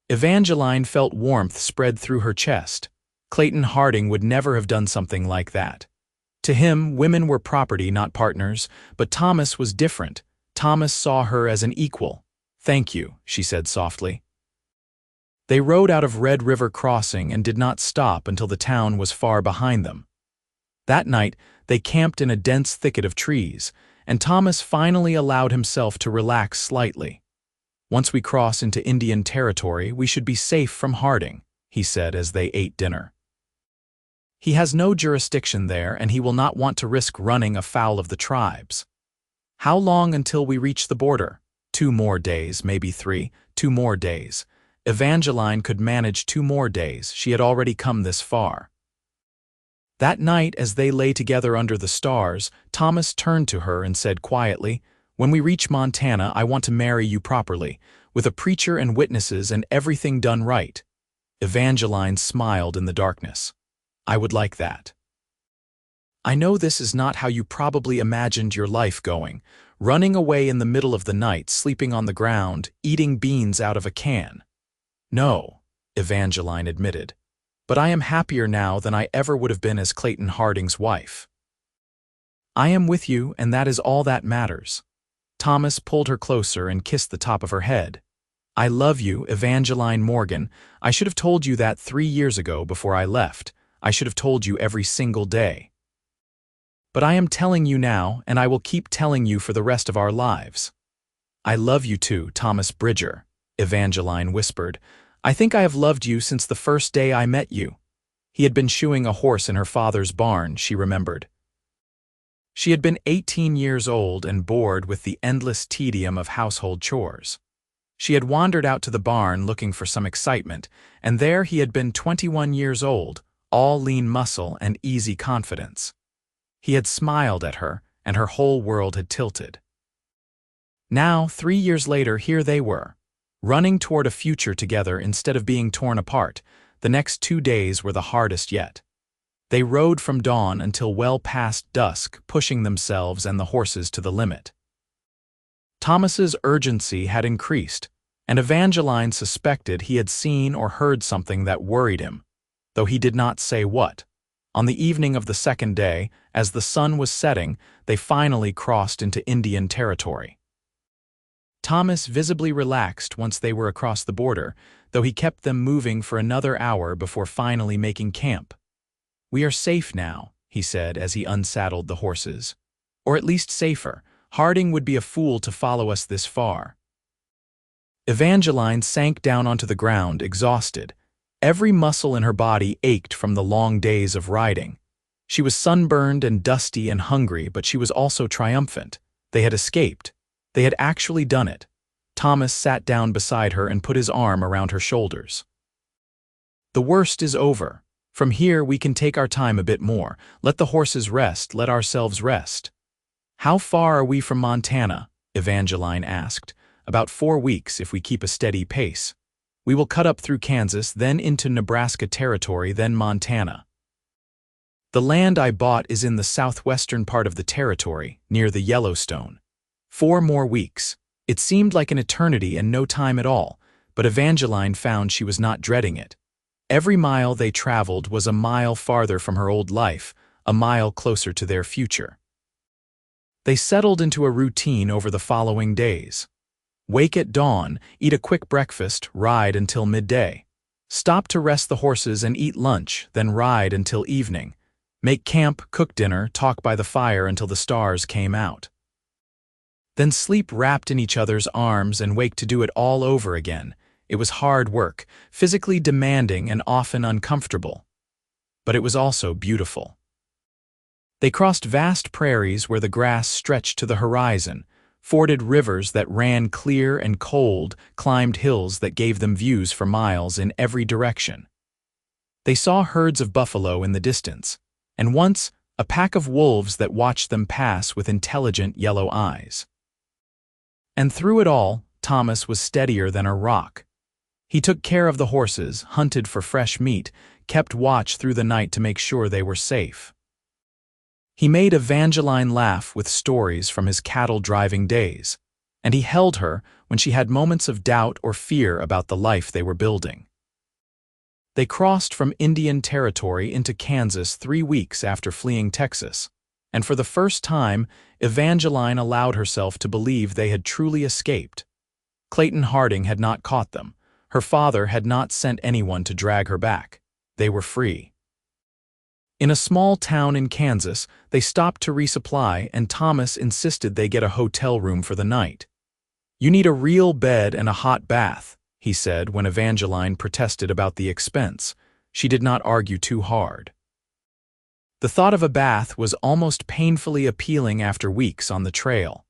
Evangeline felt warmth spread through her chest. Clayton Harding would never have done something like that. To him, women were property, not partners, but Thomas was different. Thomas saw her as an equal. "Thank you," she said softly. They rode out of Red River Crossing and did not stop until the town was far behind them. That night, they camped in a dense thicket of trees, and Thomas finally allowed himself to relax slightly. "Once we cross into Indian territory, we should be safe from Harding," he said as they ate dinner. "He has no jurisdiction there, and he will not want to risk running afoul of the tribes." "How long until we reach the border?" 2 more days, maybe 3, 2 more days. Evangeline could manage 2 more days. She had already come this far. That night, as they lay together under the stars, Thomas turned to her and said quietly, "When we reach Montana, I want to marry you properly, with a preacher and witnesses and everything done right." Evangeline smiled in the darkness. "I would like that. I know this is not how you probably imagined your life going, running away in the middle of the night, sleeping on the ground, eating beans out of a can." "No," Evangeline admitted, "but I am happier now than I ever would have been as Clayton Harding's wife. I am with you, and that is all that matters." Thomas pulled her closer and kissed the top of her head. "I love you, Evangeline Morgan. I should have told you that 3 years ago before I left. I should have told you every single day. But I am telling you now, and I will keep telling you for the rest of our lives." "I love you too, Thomas Bridger," Evangeline whispered. "I think I have loved you since the first day I met you." He had been shoeing a horse in her father's barn, she remembered. She had been 18 years old and bored with the endless tedium of household chores. She had wandered out to the barn looking for some excitement, and there he had been 21 years old, all lean muscle and easy confidence. He had smiled at her, and her whole world had tilted. Now, 3 years later, here they were, running toward a future together instead of being torn apart. The next 2 days were the hardest yet. They rode from dawn until well past dusk, pushing themselves and the horses to the limit. Thomas's urgency had increased, and Evangeline suspected he had seen or heard something that worried him, though he did not say what. On the evening of the second day, as the sun was setting, they finally crossed into Indian territory. Thomas visibly relaxed once they were across the border, though he kept them moving for another hour before finally making camp. "We are safe now," he said as he unsaddled the horses. "Or at least safer. Harding would be a fool to follow us this far." Evangeline sank down onto the ground, exhausted. Every muscle in her body ached from the long days of riding. She was sunburned and dusty and hungry, but she was also triumphant. They had escaped. They had actually done it. Thomas sat down beside her and put his arm around her shoulders. "The worst is over. From here we can take our time a bit more. Let the horses rest, let ourselves rest." "How far are we from Montana?" Evangeline asked. "About 4 weeks if we keep a steady pace. We will cut up through Kansas, then into Nebraska territory, then Montana. The land I bought is in the southwestern part of the territory, near the Yellowstone. 4 more weeks. It seemed like an eternity and no time at all, but Evangeline found she was not dreading it. Every mile they traveled was a mile farther from her old life, a mile closer to their future. They settled into a routine over the following days. Wake at dawn, eat a quick breakfast, ride until midday. Stop to rest the horses and eat lunch, then ride until evening. Make camp, cook dinner, talk by the fire until the stars came out. Then sleep wrapped in each other's arms and wake to do it all over again. It was hard work, physically demanding and often uncomfortable. But it was also beautiful. They crossed vast prairies where the grass stretched to the horizon, forded rivers that ran clear and cold, climbed hills that gave them views for miles in every direction. They saw herds of buffalo in the distance, and once a pack of wolves that watched them pass with intelligent yellow eyes. And through it all, Thomas was steadier than a rock. He took care of the horses, hunted for fresh meat, kept watch through the night to make sure they were safe. He made Evangeline laugh with stories from his cattle-driving days, and he held her when she had moments of doubt or fear about the life they were building. They crossed from Indian Territory into Kansas 3 weeks after fleeing Texas, and for the first time, Evangeline allowed herself to believe they had truly escaped. Clayton Harding had not caught them. Her father had not sent anyone to drag her back. They were free. In a small town in Kansas, they stopped to resupply, and Thomas insisted they get a hotel room for the night. "You need a real bed and a hot bath," he said when Evangeline protested about the expense. She did not argue too hard. The thought of a bath was almost painfully appealing after weeks on the trail.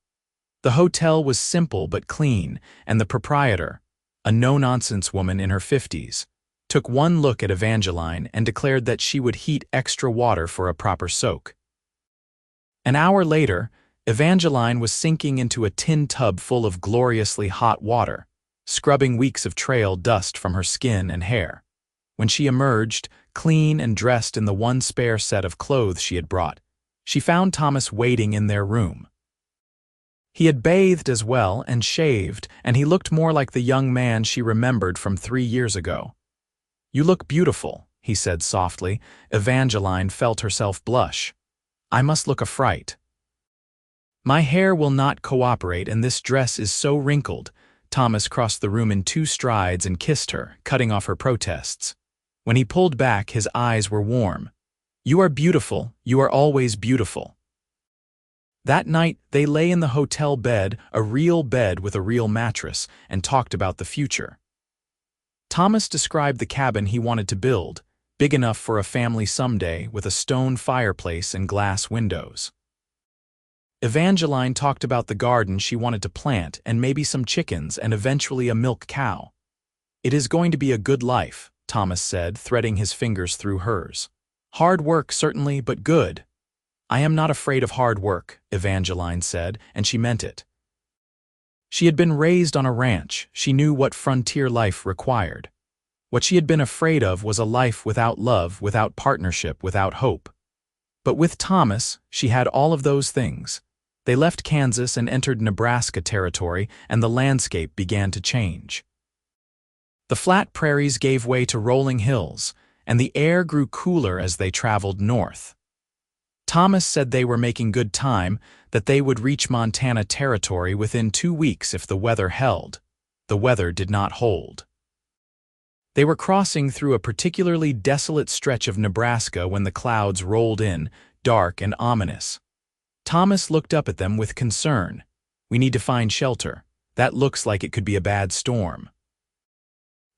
The hotel was simple but clean, and the proprietor, a no-nonsense woman in her 50s, took one look at Evangeline and declared that she would heat extra water for a proper soak. An hour later, Evangeline was sinking into a tin tub full of gloriously hot water, scrubbing weeks of trail dust from her skin and hair. When she emerged, clean and dressed in the one spare set of clothes she had brought, she found Thomas waiting in their room. He had bathed as well and shaved, and he looked more like the young man she remembered from 3 years ago. "You look beautiful," he said softly. Evangeline felt herself blush. "I must look a fright. My hair will not cooperate, and this dress is so wrinkled." Thomas crossed the room in 2 strides and kissed her, cutting off her protests. When he pulled back, his eyes were warm. "You are beautiful. You are always beautiful." That night, they lay in the hotel bed, a real bed with a real mattress, and talked about the future. Thomas described the cabin he wanted to build, big enough for a family someday, with a stone fireplace and glass windows. Evangeline talked about the garden she wanted to plant and maybe some chickens and eventually a milk cow. "It is going to be a good life," Thomas said, threading his fingers through hers. "Hard work, certainly, but good." "I am not afraid of hard work," Evangeline said, and she meant it. She had been raised on a ranch. She knew what frontier life required. What she had been afraid of was a life without love, without partnership, without hope. But with Thomas, she had all of those things. They left Kansas and entered Nebraska territory, and the landscape began to change. The flat prairies gave way to rolling hills, and the air grew cooler as they traveled north. Thomas said they were making good time, that they would reach Montana territory within 2 weeks if the weather held. The weather did not hold. They were crossing through a particularly desolate stretch of Nebraska when the clouds rolled in, dark and ominous. Thomas looked up at them with concern. "We need to find shelter. That looks like it could be a bad storm."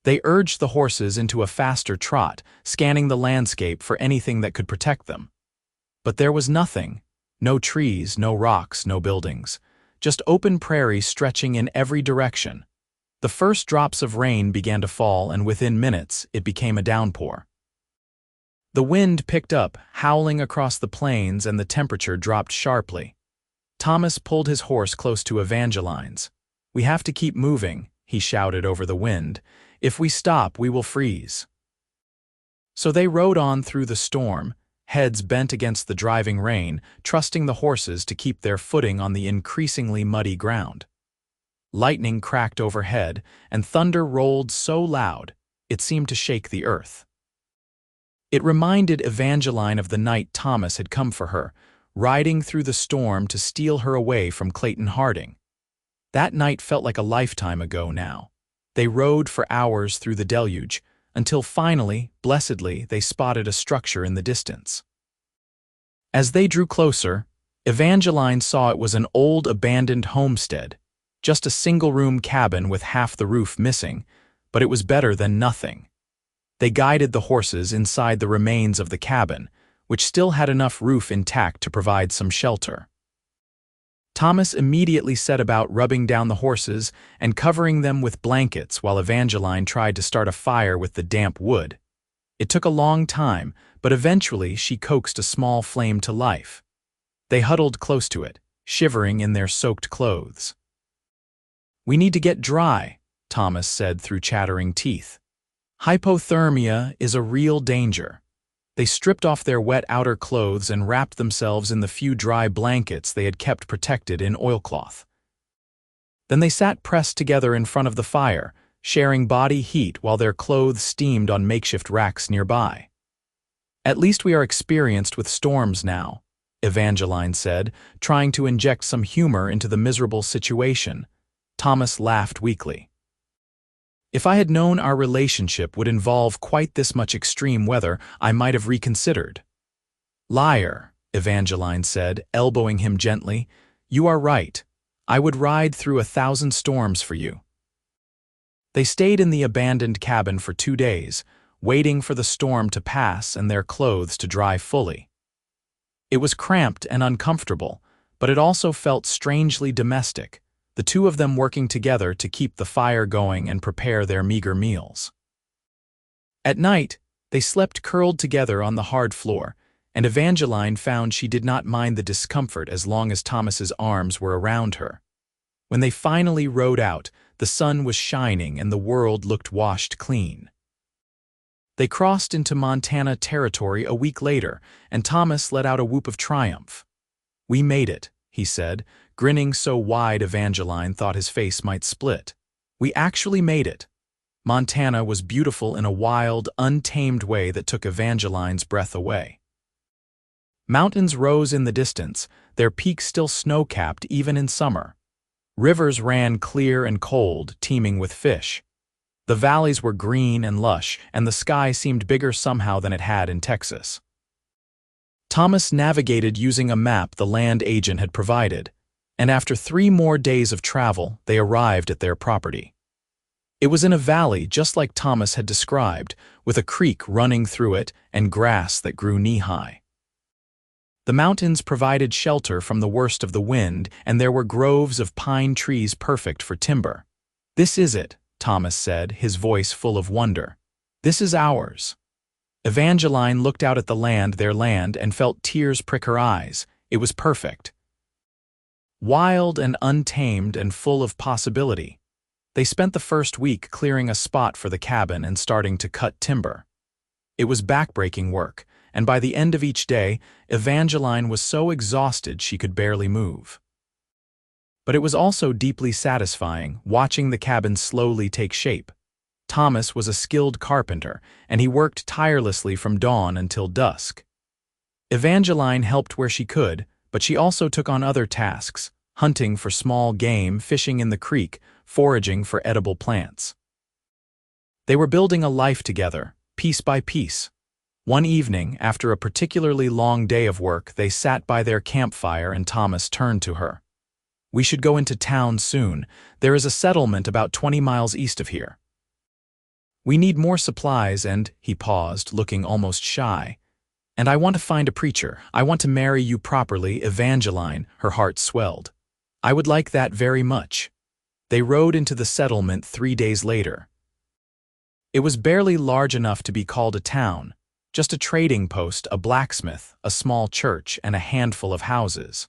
They urged the horses into a faster trot, scanning the landscape for anything that could protect them. But there was nothing. No trees, no rocks, no buildings. Just open prairie stretching in every direction. The first drops of rain began to fall, and within minutes it became a downpour. The wind picked up, howling across the plains, and the temperature dropped sharply. Thomas pulled his horse close to Evangeline's. "We have to keep moving," he shouted over the wind. "If we stop, we will freeze." So they rode on through the storm, heads bent against the driving rain, trusting the horses to keep their footing on the increasingly muddy ground. Lightning cracked overhead, and thunder rolled so loud it seemed to shake the earth. It reminded Evangeline of the night Thomas had come for her, riding through the storm to steal her away from Clayton Harding. That night felt like a lifetime ago now. They rode for hours through the deluge, until finally, blessedly, they spotted a structure in the distance. As they drew closer, Evangeline saw it was an old abandoned homestead, just a single-room cabin with half the roof missing, but it was better than nothing. They guided the horses inside the remains of the cabin, which still had enough roof intact to provide some shelter. Thomas immediately set about rubbing down the horses and covering them with blankets while Evangeline tried to start a fire with the damp wood. It took a long time, but eventually she coaxed a small flame to life. They huddled close to it, shivering in their soaked clothes. "We need to get dry," Thomas said through chattering teeth. "Hypothermia is a real danger." They stripped off their wet outer clothes and wrapped themselves in the few dry blankets they had kept protected in oilcloth. Then they sat pressed together in front of the fire, sharing body heat while their clothes steamed on makeshift racks nearby. "At least we are experienced with storms now," Evangeline said, trying to inject some humor into the miserable situation. Thomas laughed weakly. "If I had known our relationship would involve quite this much extreme weather, I might have reconsidered." "Liar," Evangeline said, elbowing him gently. "You are right. I would ride through 1,000 storms for you." They stayed in the abandoned cabin for 2 days, waiting for the storm to pass and their clothes to dry fully. It was cramped and uncomfortable, but it also felt strangely domestic, the two of them working together to keep the fire going and prepare their meager meals. At night, they slept curled together on the hard floor, and Evangeline found she did not mind the discomfort as long as Thomas's arms were around her. When they finally rode out, the sun was shining and the world looked washed clean. They crossed into Montana territory a week later, and Thomas let out a whoop of triumph. "We made it," he said, grinning so wide Evangeline thought his face might split. "We actually made it." Montana was beautiful in a wild, untamed way that took Evangeline's breath away. Mountains rose in the distance, their peaks still snow-capped even in summer. Rivers ran clear and cold, teeming with fish. The valleys were green and lush, and the sky seemed bigger somehow than it had in Texas. Thomas navigated using a map the land agent had provided, and after 3 more days of travel, they arrived at their property. It was in a valley just like Thomas had described, with a creek running through it and grass that grew knee-high. The mountains provided shelter from the worst of the wind, and there were groves of pine trees perfect for timber. "This is it," Thomas said, his voice full of wonder. "This is ours." Evangeline looked out at their land, and felt tears prick her eyes. It was perfect. Wild and untamed and full of possibility. They spent the first week clearing a spot for the cabin and starting to cut timber. It was backbreaking work, and by the end of each day, Evangeline was so exhausted she could barely move. But it was also deeply satisfying, watching the cabin slowly take shape. Thomas was a skilled carpenter, and he worked tirelessly from dawn until dusk. Evangeline helped where she could, but she also took on other tasks, hunting for small game, fishing in the creek, foraging for edible plants. They were building a life together, piece by piece. One evening, after a particularly long day of work, they sat by their campfire and Thomas turned to her. "We should go into town soon. There is a settlement about 20 miles east of here. We need more supplies and," he paused, looking almost shy, "and I want to find a preacher. I want to marry you properly, Evangeline." Her heart swelled. "I would like that very much." They rode into the settlement 3 days later. It was barely large enough to be called a town, just a trading post, a blacksmith, a small church, and a handful of houses.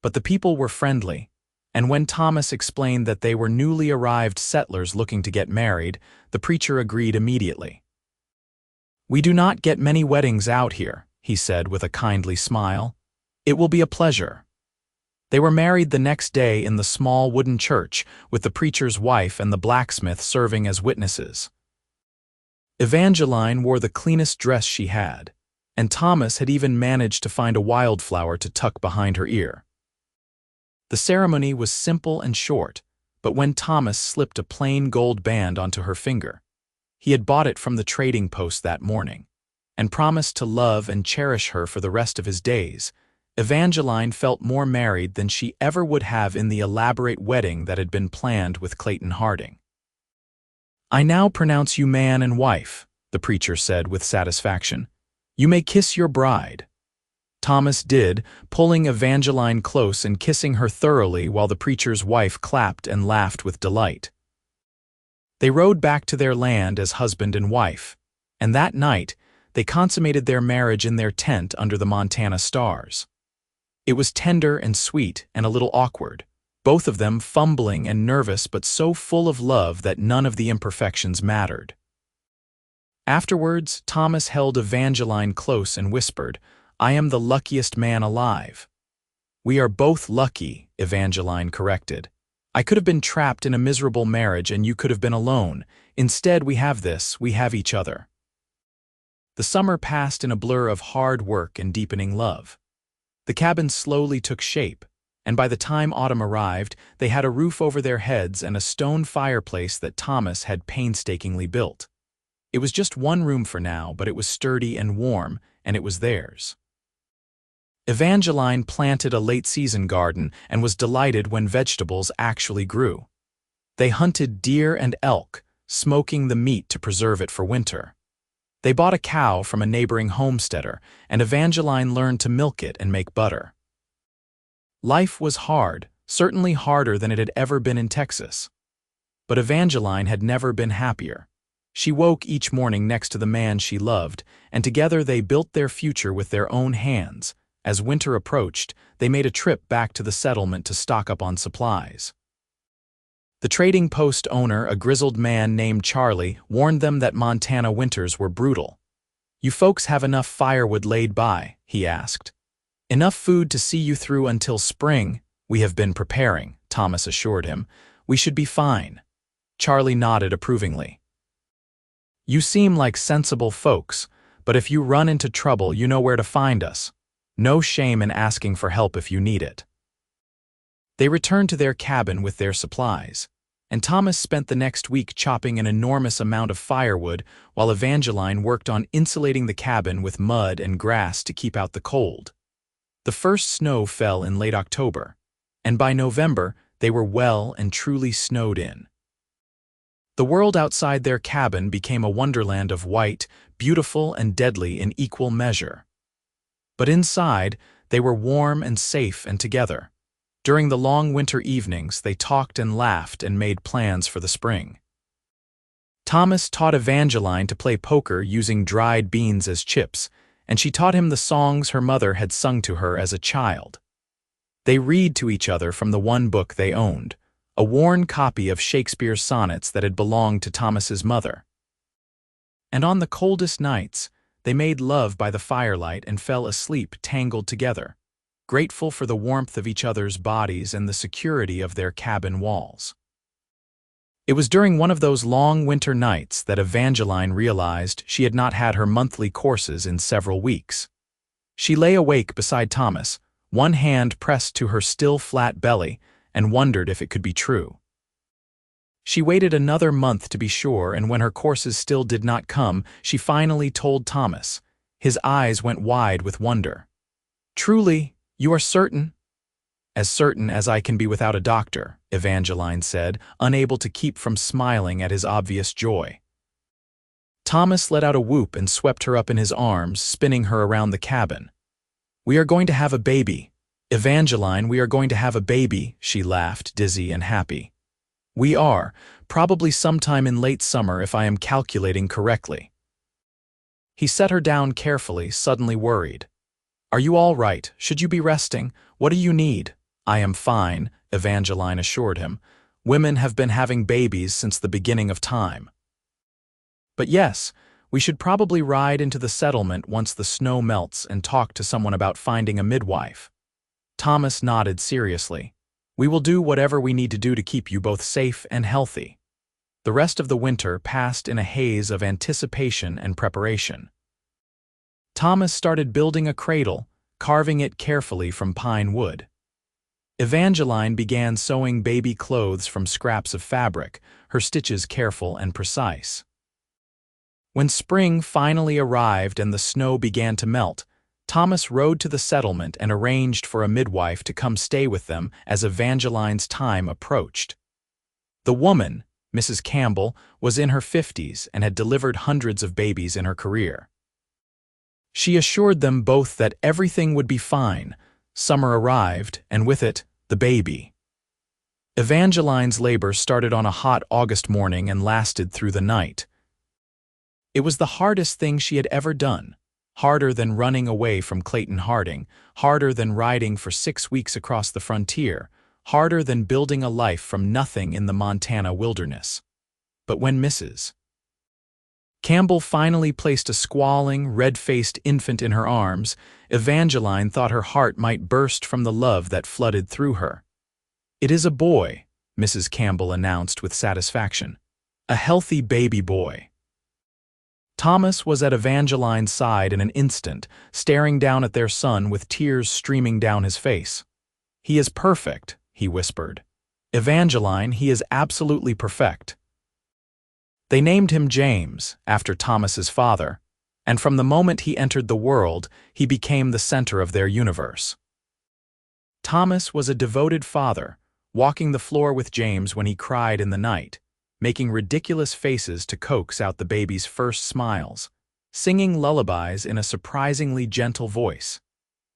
But the people were friendly, and when Thomas explained that they were newly arrived settlers looking to get married, the preacher agreed immediately. "We do not get many weddings out here," he said with a kindly smile. "It will be a pleasure." They were married the next day in the small wooden church, with the preacher's wife and the blacksmith serving as witnesses. Evangeline wore the cleanest dress she had, and Thomas had even managed to find a wildflower to tuck behind her ear. The ceremony was simple and short, but when Thomas slipped a plain gold band onto her finger, he had bought it from the trading post that morning, and promised to love and cherish her for the rest of his days, Evangeline felt more married than she ever would have in the elaborate wedding that had been planned with Clayton Harding. "I now pronounce you man and wife," the preacher said with satisfaction. "You may kiss your bride." Thomas did, pulling Evangeline close and kissing her thoroughly while the preacher's wife clapped and laughed with delight. They rode back to their land as husband and wife, and that night they consummated their marriage in their tent under the Montana stars. It was tender and sweet and a little awkward, both of them fumbling and nervous but so full of love that none of the imperfections mattered. Afterwards, Thomas held Evangeline close and whispered, "I am the luckiest man alive." "We are both lucky," Evangeline corrected. "I could have been trapped in a miserable marriage and you could have been alone. Instead, we have this, we have each other." The summer passed in a blur of hard work and deepening love. The cabin slowly took shape, and by the time autumn arrived, they had a roof over their heads and a stone fireplace that Thomas had painstakingly built. It was just one room for now, but it was sturdy and warm, and it was theirs. Evangeline planted a late-season garden and was delighted when vegetables actually grew. They hunted deer and elk, smoking the meat to preserve it for winter. They bought a cow from a neighboring homesteader, and Evangeline learned to milk it and make butter. Life was hard, certainly harder than it had ever been in Texas. But Evangeline had never been happier. She woke each morning next to the man she loved, and together they built their future with their own hands. As winter approached, they made a trip back to the settlement to stock up on supplies. The trading post owner, a grizzled man named Charlie, warned them that Montana winters were brutal. "You folks have enough firewood laid by?" he asked. "Enough food to see you through until spring?" "We have been preparing," Thomas assured him. "We should be fine." Charlie nodded approvingly. "You seem like sensible folks, but if you run into trouble, you know where to find us. No shame in asking for help if you need it." They returned to their cabin with their supplies, and Thomas spent the next week chopping an enormous amount of firewood while Evangeline worked on insulating the cabin with mud and grass to keep out the cold. The first snow fell in late October, and by November they were well and truly snowed in. The world outside their cabin became a wonderland of white, beautiful and deadly in equal measure. But inside, they were warm and safe and together. During the long winter evenings, they talked and laughed and made plans for the spring. Thomas taught Evangeline to play poker using dried beans as chips, and she taught him the songs her mother had sung to her as a child. They read to each other from the one book they owned, a worn copy of Shakespeare's sonnets that had belonged to Thomas's mother. And on the coldest nights, they made love by the firelight and fell asleep tangled together, grateful for the warmth of each other's bodies and the security of their cabin walls. It was during one of those long winter nights that Evangeline realized she had not had her monthly courses in several weeks. She lay awake beside Thomas, one hand pressed to her still flat belly, and wondered if it could be true. She waited another month to be sure, and when her courses still did not come, she finally told Thomas. His eyes went wide with wonder. "Truly, you are certain?" "As certain as I can be without a doctor," Evangeline said, unable to keep from smiling at his obvious joy. Thomas let out a whoop and swept her up in his arms, spinning her around the cabin. "We are going to have a baby. Evangeline, we are going to have a baby," she laughed, dizzy and happy. "We are, probably sometime in late summer if I am calculating correctly." He set her down carefully, suddenly worried. "Are you all right? Should you be resting? What do you need?" "I am fine," Evangeline assured him. "Women have been having babies since the beginning of time." "But yes, we should probably ride into the settlement once the snow melts and talk to someone about finding a midwife." Thomas nodded seriously. "We will do whatever we need to do to keep you both safe and healthy." The rest of the winter passed in a haze of anticipation and preparation. Thomas started building a cradle, carving it carefully from pine wood. Evangeline began sewing baby clothes from scraps of fabric, her stitches careful and precise. When spring finally arrived and the snow began to melt, Thomas rode to the settlement and arranged for a midwife to come stay with them as Evangeline's time approached. The woman, Mrs. Campbell, was in her 50s and had delivered hundreds of babies in her career. She assured them both that everything would be fine. Summer arrived, and with it, the baby. Evangeline's labor started on a hot August morning and lasted through the night. It was the hardest thing she had ever done, harder than running away from Clayton Harding, harder than riding for 6 weeks across the frontier, harder than building a life from nothing in the Montana wilderness. But when Mrs. Campbell finally placed a squalling, red-faced infant in her arms, Evangeline thought her heart might burst from the love that flooded through her. "It is a boy," Mrs. Campbell announced with satisfaction. "A healthy baby boy." Thomas was at Evangeline's side in an instant, staring down at their son with tears streaming down his face. "He is perfect," he whispered. "Evangeline, he is absolutely perfect." They named him James, after Thomas's father, and from the moment he entered the world, he became the center of their universe. Thomas was a devoted father, walking the floor with James when he cried in the night, making ridiculous faces to coax out the baby's first smiles, singing lullabies in a surprisingly gentle voice.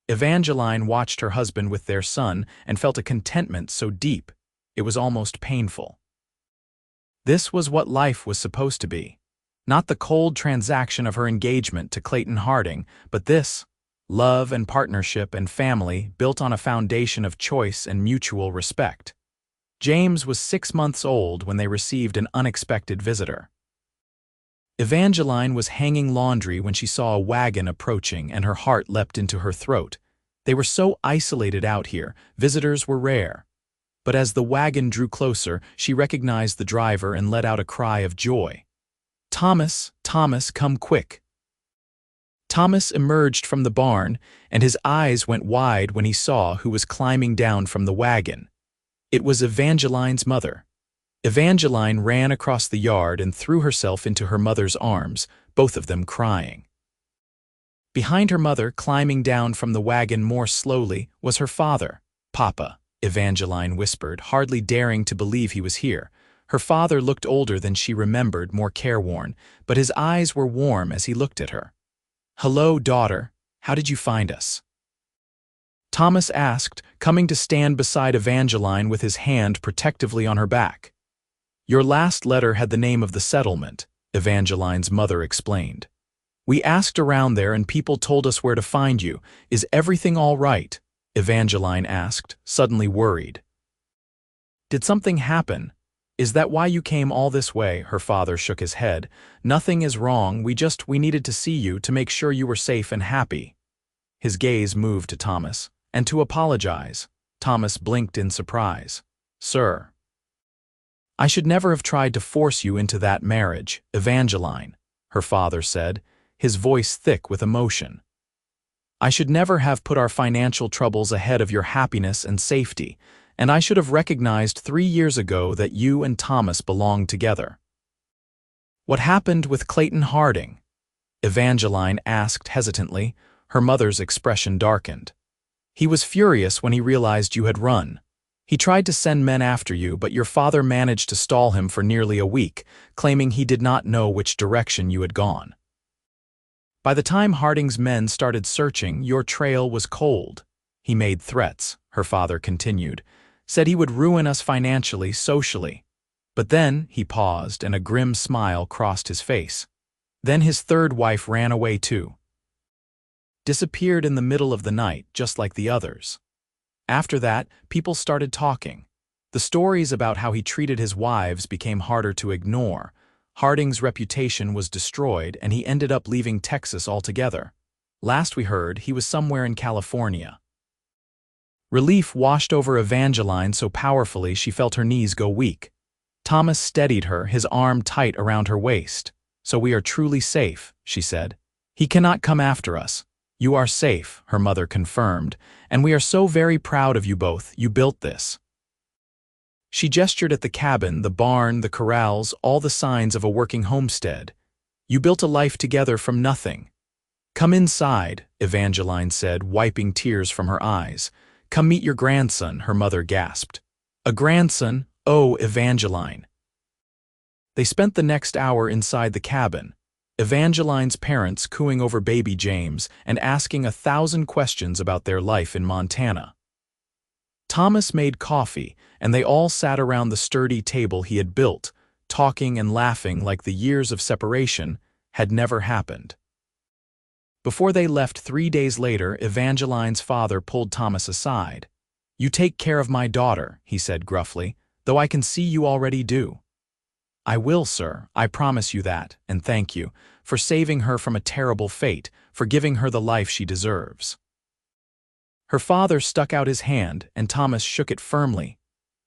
Evangeline watched her husband with their son and felt a contentment so deep, it was almost painful. This was what life was supposed to be. Not the cold transaction of her engagement to Clayton Harding, but this, love and partnership and family built on a foundation of choice and mutual respect. James was 6 months old when they received an unexpected visitor. Evangeline was hanging laundry when she saw a wagon approaching and her heart leapt into her throat. They were so isolated out here, visitors were rare. But as the wagon drew closer, she recognized the driver and let out a cry of joy. "Thomas, Thomas, come quick." Thomas emerged from the barn, and his eyes went wide when he saw who was climbing down from the wagon. It was Evangeline's mother. Evangeline ran across the yard and threw herself into her mother's arms, both of them crying. Behind her mother, climbing down from the wagon more slowly, was her father. "Papa," Evangeline whispered, hardly daring to believe he was here. Her father looked older than she remembered, more careworn, but his eyes were warm as he looked at her. "Hello, daughter. How did you find us?" Thomas asked, coming to stand beside Evangeline with his hand protectively on her back. "Your last letter had the name of the settlement," Evangeline's mother explained. "We asked around there and people told us where to find you. Is everything all right?" Evangeline asked, suddenly worried. "Did something happen? Is that why you came all this way?" Her father shook his head. "Nothing is wrong, we needed to see you to make sure you were safe and happy." His gaze moved to Thomas. "And to apologize." Thomas blinked in surprise. "Sir, I should never have tried to force you into that marriage, Evangeline," her father said, his voice thick with emotion. "I should never have put our financial troubles ahead of your happiness and safety, and I should have recognized 3 years ago that you and Thomas belonged together." "What happened with Clayton Harding?" Evangeline asked hesitantly, her mother's expression darkened. "He was furious when he realized you had run. He tried to send men after you, but your father managed to stall him for nearly a week, claiming he did not know which direction you had gone. By the time Harding's men started searching, your trail was cold. He made threats," her father continued, "said he would ruin us financially, socially. But then," he paused, and a grim smile crossed his face. "Then his third wife ran away too. Disappeared in the middle of the night, just like the others. After that, people started talking. The stories about how he treated his wives became harder to ignore. Harding's reputation was destroyed, and he ended up leaving Texas altogether. Last we heard, he was somewhere in California." Relief washed over Evangeline so powerfully she felt her knees go weak. Thomas steadied her, his arm tight around her waist. "So we are truly safe," she said. "He cannot come after us. You are safe," her mother confirmed, "and we are so very proud of you both. You built this." She gestured at the cabin, the barn, the corrals, all the signs of a working homestead. "You built a life together from nothing." "Come inside," Evangeline said, wiping tears from her eyes. "Come meet your grandson," her mother gasped. "A grandson? Oh, Evangeline." They spent the next hour inside the cabin, Evangeline's parents cooing over baby James and asking 1,000 questions about their life in Montana. Thomas made coffee, and they all sat around the sturdy table he had built, talking and laughing like the years of separation had never happened. Before they left 3 days later, Evangeline's father pulled Thomas aside. "You take care of my daughter," he said gruffly, "though I can see you already do." "I will, sir, I promise you that, and thank you, for saving her from a terrible fate, for giving her the life she deserves." Her father stuck out his hand, and Thomas shook it firmly.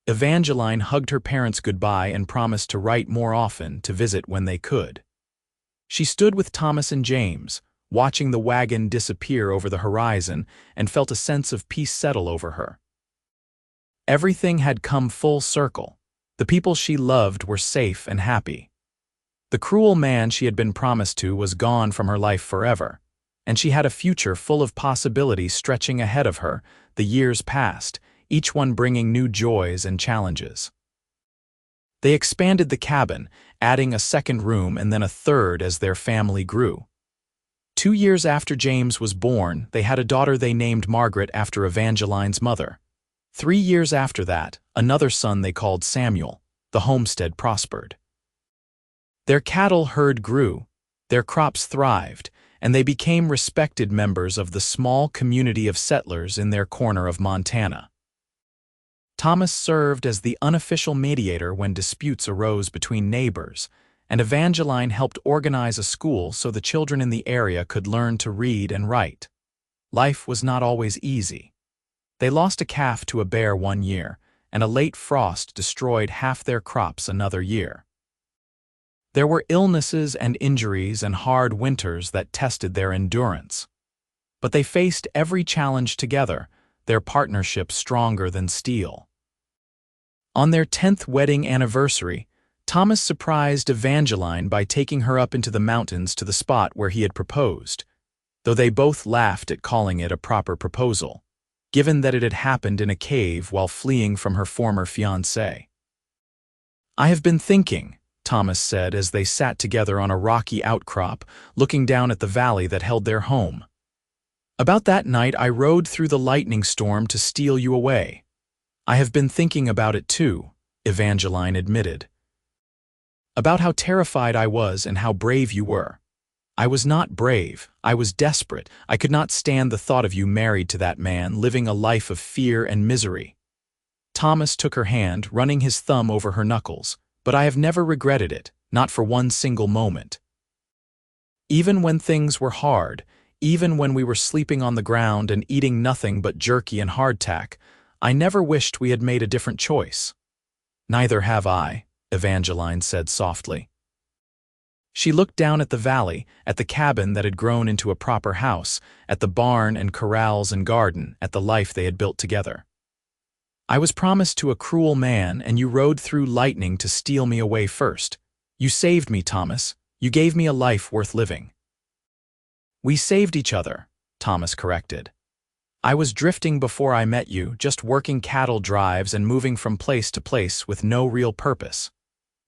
Evangeline hugged her parents goodbye and promised to write more often, to visit when they could. She stood with Thomas and James, watching the wagon disappear over the horizon, and felt a sense of peace settle over her. Everything had come full circle. The people she loved were safe and happy. The cruel man she had been promised to was gone from her life forever, and she had a future full of possibilities stretching ahead of her. The years passed, each one bringing new joys and challenges. They expanded the cabin, adding a second room and then a third as their family grew. 2 years after James was born, they had a daughter they named Margaret after Evangeline's mother. 3 years after that, another son they called Samuel. The homestead prospered. Their cattle herd grew, their crops thrived, and they became respected members of the small community of settlers in their corner of Montana. Thomas served as the unofficial mediator when disputes arose between neighbors, and Evangeline helped organize a school so the children in the area could learn to read and write. Life was not always easy. They lost a calf to a bear one year, and a late frost destroyed half their crops another year. There were illnesses and injuries and hard winters that tested their endurance. But they faced every challenge together, their partnership stronger than steel. On their 10th wedding anniversary, Thomas surprised Evangeline by taking her up into the mountains to the spot where he had proposed, though they both laughed at calling it a proper proposal, given that it had happened in a cave while fleeing from her former fiancé. "I have been thinking," Thomas said as they sat together on a rocky outcrop, looking down at the valley that held their home. "About that night I rode through the lightning storm to steal you away." "I have been thinking about it too," Evangeline admitted. "About how terrified I was and how brave you were." "I was not brave. I was desperate. I could not stand the thought of you married to that man, living a life of fear and misery." Thomas took her hand, running his thumb over her knuckles. "But I have never regretted it, not for one single moment. Even when things were hard, even when we were sleeping on the ground and eating nothing but jerky and hardtack, I never wished we had made a different choice." "Neither have I," Evangeline said softly. She looked down at the valley, at the cabin that had grown into a proper house, at the barn and corrals and garden, at the life they had built together. "I was promised to a cruel man, and you rode through lightning to steal me away first. You saved me, Thomas. You gave me a life worth living." "We saved each other," Thomas corrected. "I was drifting before I met you, just working cattle drives and moving from place to place with no real purpose.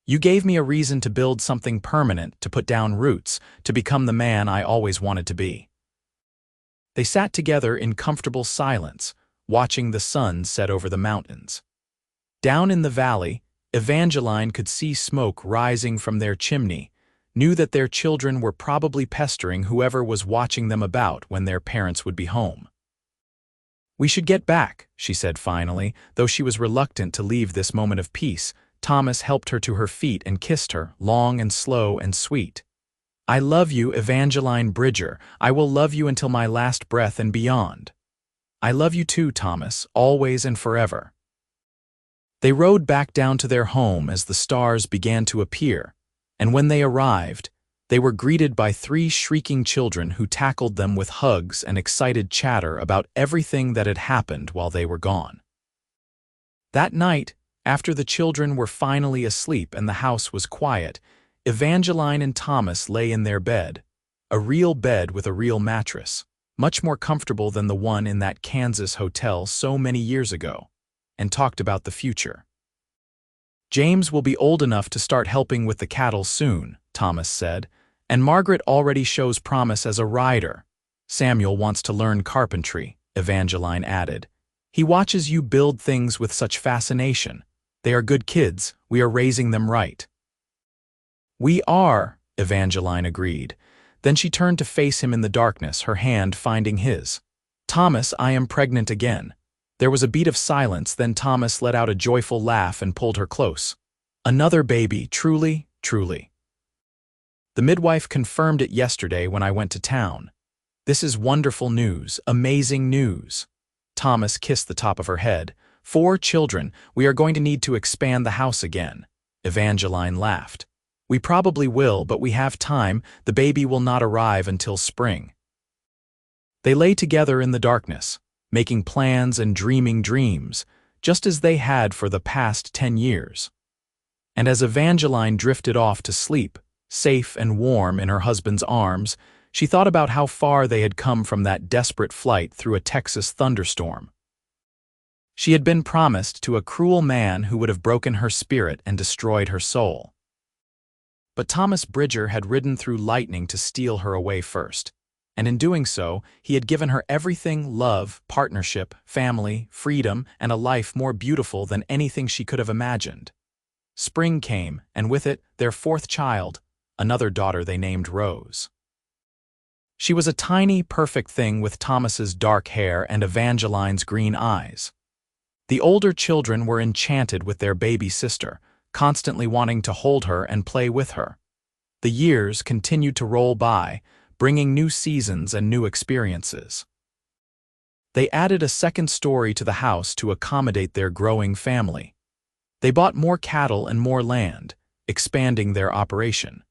You gave me a reason to build something permanent, to put down roots, to become the man I always wanted to be." They sat together in comfortable silence, watching the sun set over the mountains. Down in the valley, Evangeline could see smoke rising from their chimney, knew that their children were probably pestering whoever was watching them about when their parents would be home. "We should get back," she said finally, though she was reluctant to leave this moment of peace. Thomas helped her to her feet and kissed her, long and slow and sweet. "I love you, Evangeline Bridger. I will love you until my last breath and beyond." "I love you too, Thomas, always and forever." They rode back down to their home as the stars began to appear, and when they arrived, They were greeted by 3 shrieking children who tackled them with hugs and excited chatter about everything that had happened while they were gone. That night, after the children were finally asleep and the house was quiet, Evangeline and Thomas lay in their bed, a real bed with a real mattress, much more comfortable than the one in that Kansas hotel so many years ago, and talked about the future. "James will be old enough to start helping with the cattle soon," Thomas said, "and Margaret already shows promise as a rider. Samuel wants to learn carpentry," Evangeline added. "He watches you build things with such fascination. They are good kids. We are raising them right." "We are," Evangeline agreed. Then she turned to face him in the darkness, her hand finding his. "Thomas, I am pregnant again." There was a beat of silence, then Thomas let out a joyful laugh and pulled her close. "Another baby, truly, truly. The midwife confirmed it yesterday when I went to town. This is wonderful news, amazing news." Thomas kissed the top of her head. "4 children, we are going to need to expand the house again." Evangeline laughed. "We probably will, but we have time. The baby will not arrive until spring." They lay together in the darkness, making plans and dreaming dreams, just as they had for the past 10 years. And as Evangeline drifted off to sleep, safe and warm in her husband's arms, she thought about how far they had come from that desperate flight through a Texas thunderstorm. She had been promised to a cruel man who would have broken her spirit and destroyed her soul. But Thomas Bridger had ridden through lightning to steal her away first, and in doing so, he had given her everything: love, partnership, family, freedom, and a life more beautiful than anything she could have imagined. Spring came, and with it, their 4th child, another daughter they named Rose. She was a tiny, perfect thing with Thomas's dark hair and Evangeline's green eyes. The older children were enchanted with their baby sister, constantly wanting to hold her and play with her. The years continued to roll by, bringing new seasons and new experiences. They added a 2nd story to the house to accommodate their growing family. They bought more cattle and more land, expanding their operation.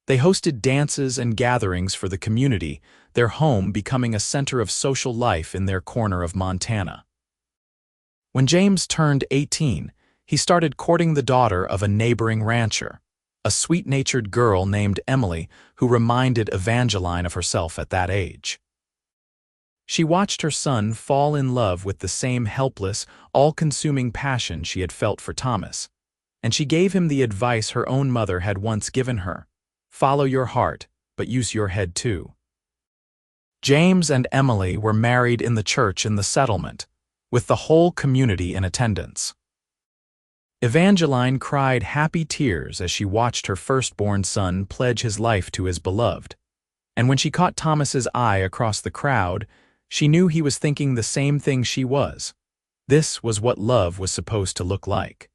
They hosted dances and gatherings for the community, their home becoming a center of social life in their corner of Montana. When James turned 18, he started courting the daughter of a neighboring rancher, a sweet-natured girl named Emily who reminded Evangeline of herself at that age. She watched her son fall in love with the same helpless, all-consuming passion she had felt for Thomas, and she gave him the advice her own mother had once given her: "Follow your heart, but use your head too." James and Emily were married in the church in the settlement, with the whole community in attendance. Evangeline cried happy tears as she watched her firstborn son pledge his life to his beloved, and when she caught Thomas's eye across the crowd, she knew he was thinking the same thing she was. This was what love was supposed to look like.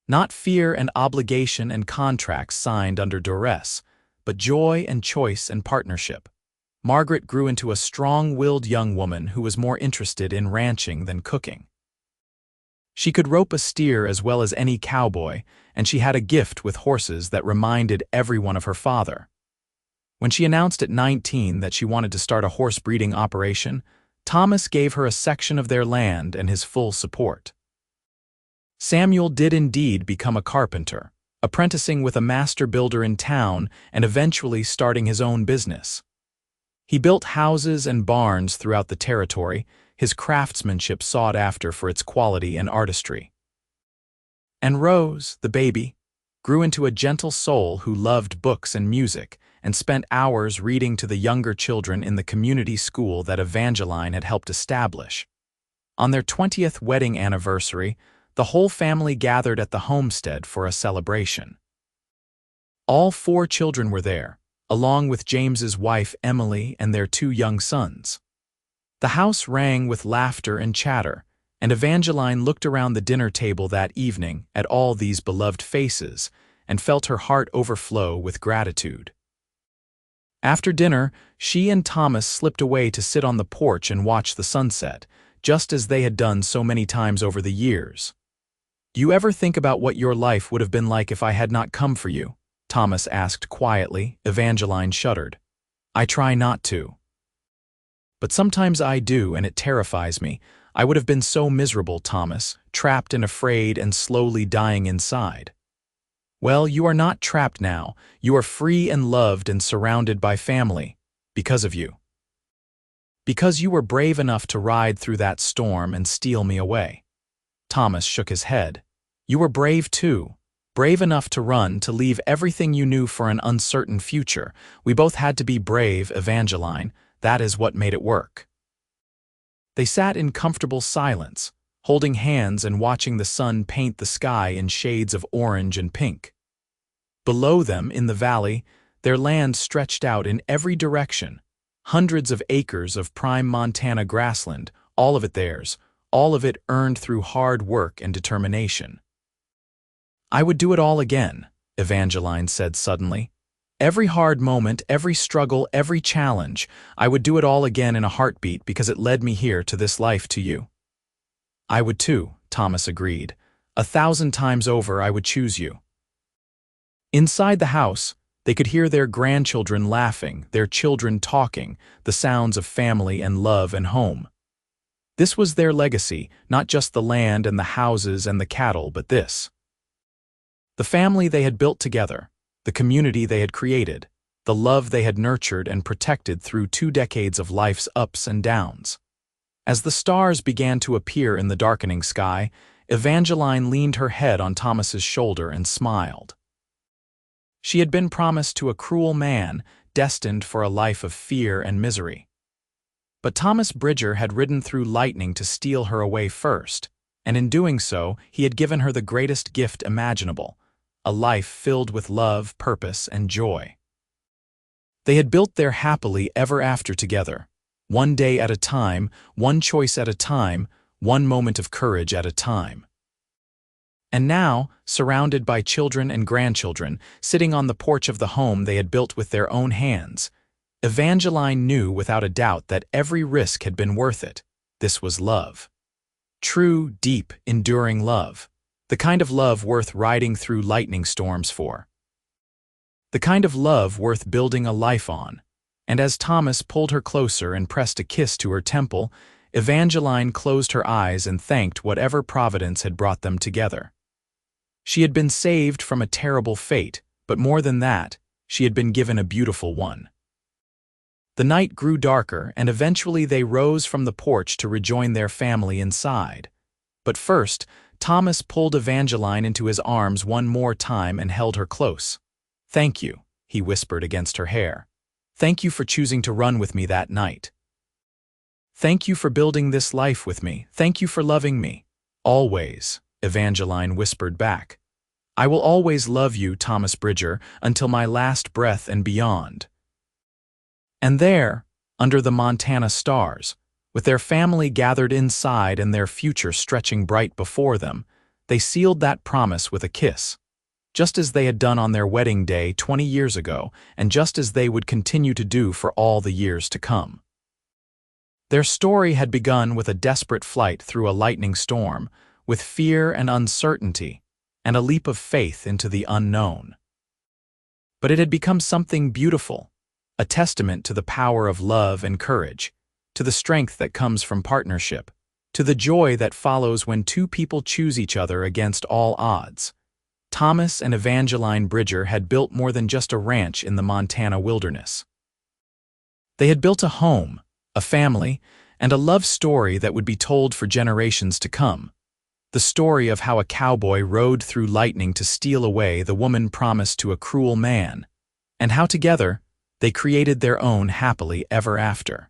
Not fear and obligation and contracts signed under duress, but joy and choice and partnership. Margaret grew into a strong-willed young woman who was more interested in ranching than cooking. She could rope a steer as well as any cowboy, and she had a gift with horses that reminded everyone of her father. When she announced at 19 that she wanted to start a horse breeding operation, Thomas gave her a section of their land and his full support. Samuel did indeed become a carpenter, apprenticing with a master builder in town and eventually starting his own business. He built houses and barns throughout the territory, his craftsmanship sought after for its quality and artistry. And Rose, the baby, grew into a gentle soul who loved books and music and spent hours reading to the younger children in the community school that Evangeline had helped establish. On their 20th wedding anniversary, the whole family gathered at the homestead for a celebration. All 4 children were there, along with James's wife Emily and their 2 young sons. The house rang with laughter and chatter, and Evangeline looked around the dinner table that evening at all these beloved faces and felt her heart overflow with gratitude. After dinner, she and Thomas slipped away to sit on the porch and watch the sunset, just as they had done so many times over the years. "Do you ever think about what your life would have been like if I had not come for you?" Thomas asked quietly. Evangeline shuddered. I try not to. But sometimes I do, and it terrifies me. I would have been so miserable, Thomas, trapped and afraid and slowly dying inside. Well, you are not trapped now. You are free and loved and surrounded by family. Because of you. Because you were brave enough to ride through that storm and steal me away. Thomas shook his head. You were brave too. Brave enough to run, to leave everything you knew for an uncertain future. We both had to be brave, Evangeline. That is what made it work. They sat in comfortable silence, holding hands and watching the sun paint the sky in shades of orange and pink. Below them, in the valley, their land stretched out in every direction. Hundreds of acres of prime Montana grassland, all of it theirs, all of it earned through hard work and determination. I would do it all again, Evangeline said suddenly. Every hard moment, every struggle, every challenge, I would do it all again in a heartbeat because it led me here to this life to you. I would too, Thomas agreed. 1,000 times over I would choose you. Inside the house, they could hear their grandchildren laughing, their children talking, the sounds of family and love and home. This was their legacy, not just the land and the houses and the cattle, but this. The family they had built together, the community they had created, the love they had nurtured and protected through 2 decades of life's ups and downs. As the stars began to appear in the darkening sky, Evangeline leaned her head on Thomas's shoulder and smiled. She had been promised to a cruel man, destined for a life of fear and misery. But Thomas Bridger had ridden through lightning to steal her away first, and in doing so, he had given her the greatest gift imaginable, a life filled with love, purpose, and joy. They had built their happily ever after together, one day at a time, one choice at a time, one moment of courage at a time. And now, surrounded by children and grandchildren, sitting on the porch of the home they had built with their own hands, Evangeline knew without a doubt that every risk had been worth it. This was love. True, deep, enduring love. The kind of love worth riding through lightning storms for. The kind of love worth building a life on. And as Thomas pulled her closer and pressed a kiss to her temple, Evangeline closed her eyes and thanked whatever providence had brought them together. She had been saved from a terrible fate, but more than that, she had been given a beautiful one. The night grew darker, and eventually they rose from the porch to rejoin their family inside. But first, Thomas pulled Evangeline into his arms one more time and held her close. "Thank you," he whispered against her hair. "Thank you for choosing to run with me that night. Thank you for building this life with me. Thank you for loving me. Always," Evangeline whispered back. "I will always love you, Thomas Bridger, until my last breath and beyond." And there, under the Montana stars, with their family gathered inside and their future stretching bright before them, they sealed that promise with a kiss, just as they had done on their wedding day 20 years ago, and just as they would continue to do for all the years to come. Their story had begun with a desperate flight through a lightning storm, with fear and uncertainty, and a leap of faith into the unknown. But it had become something beautiful, a testament to the power of love and courage, to the strength that comes from partnership, to the joy that follows when two people choose each other against all odds. Thomas and Evangeline Bridger had built more than just a ranch in the Montana wilderness. They had built a home, a family, and a love story that would be told for generations to come. The story of how a cowboy rode through lightning to steal away the woman promised to a cruel man, and how together they created their own happily ever after.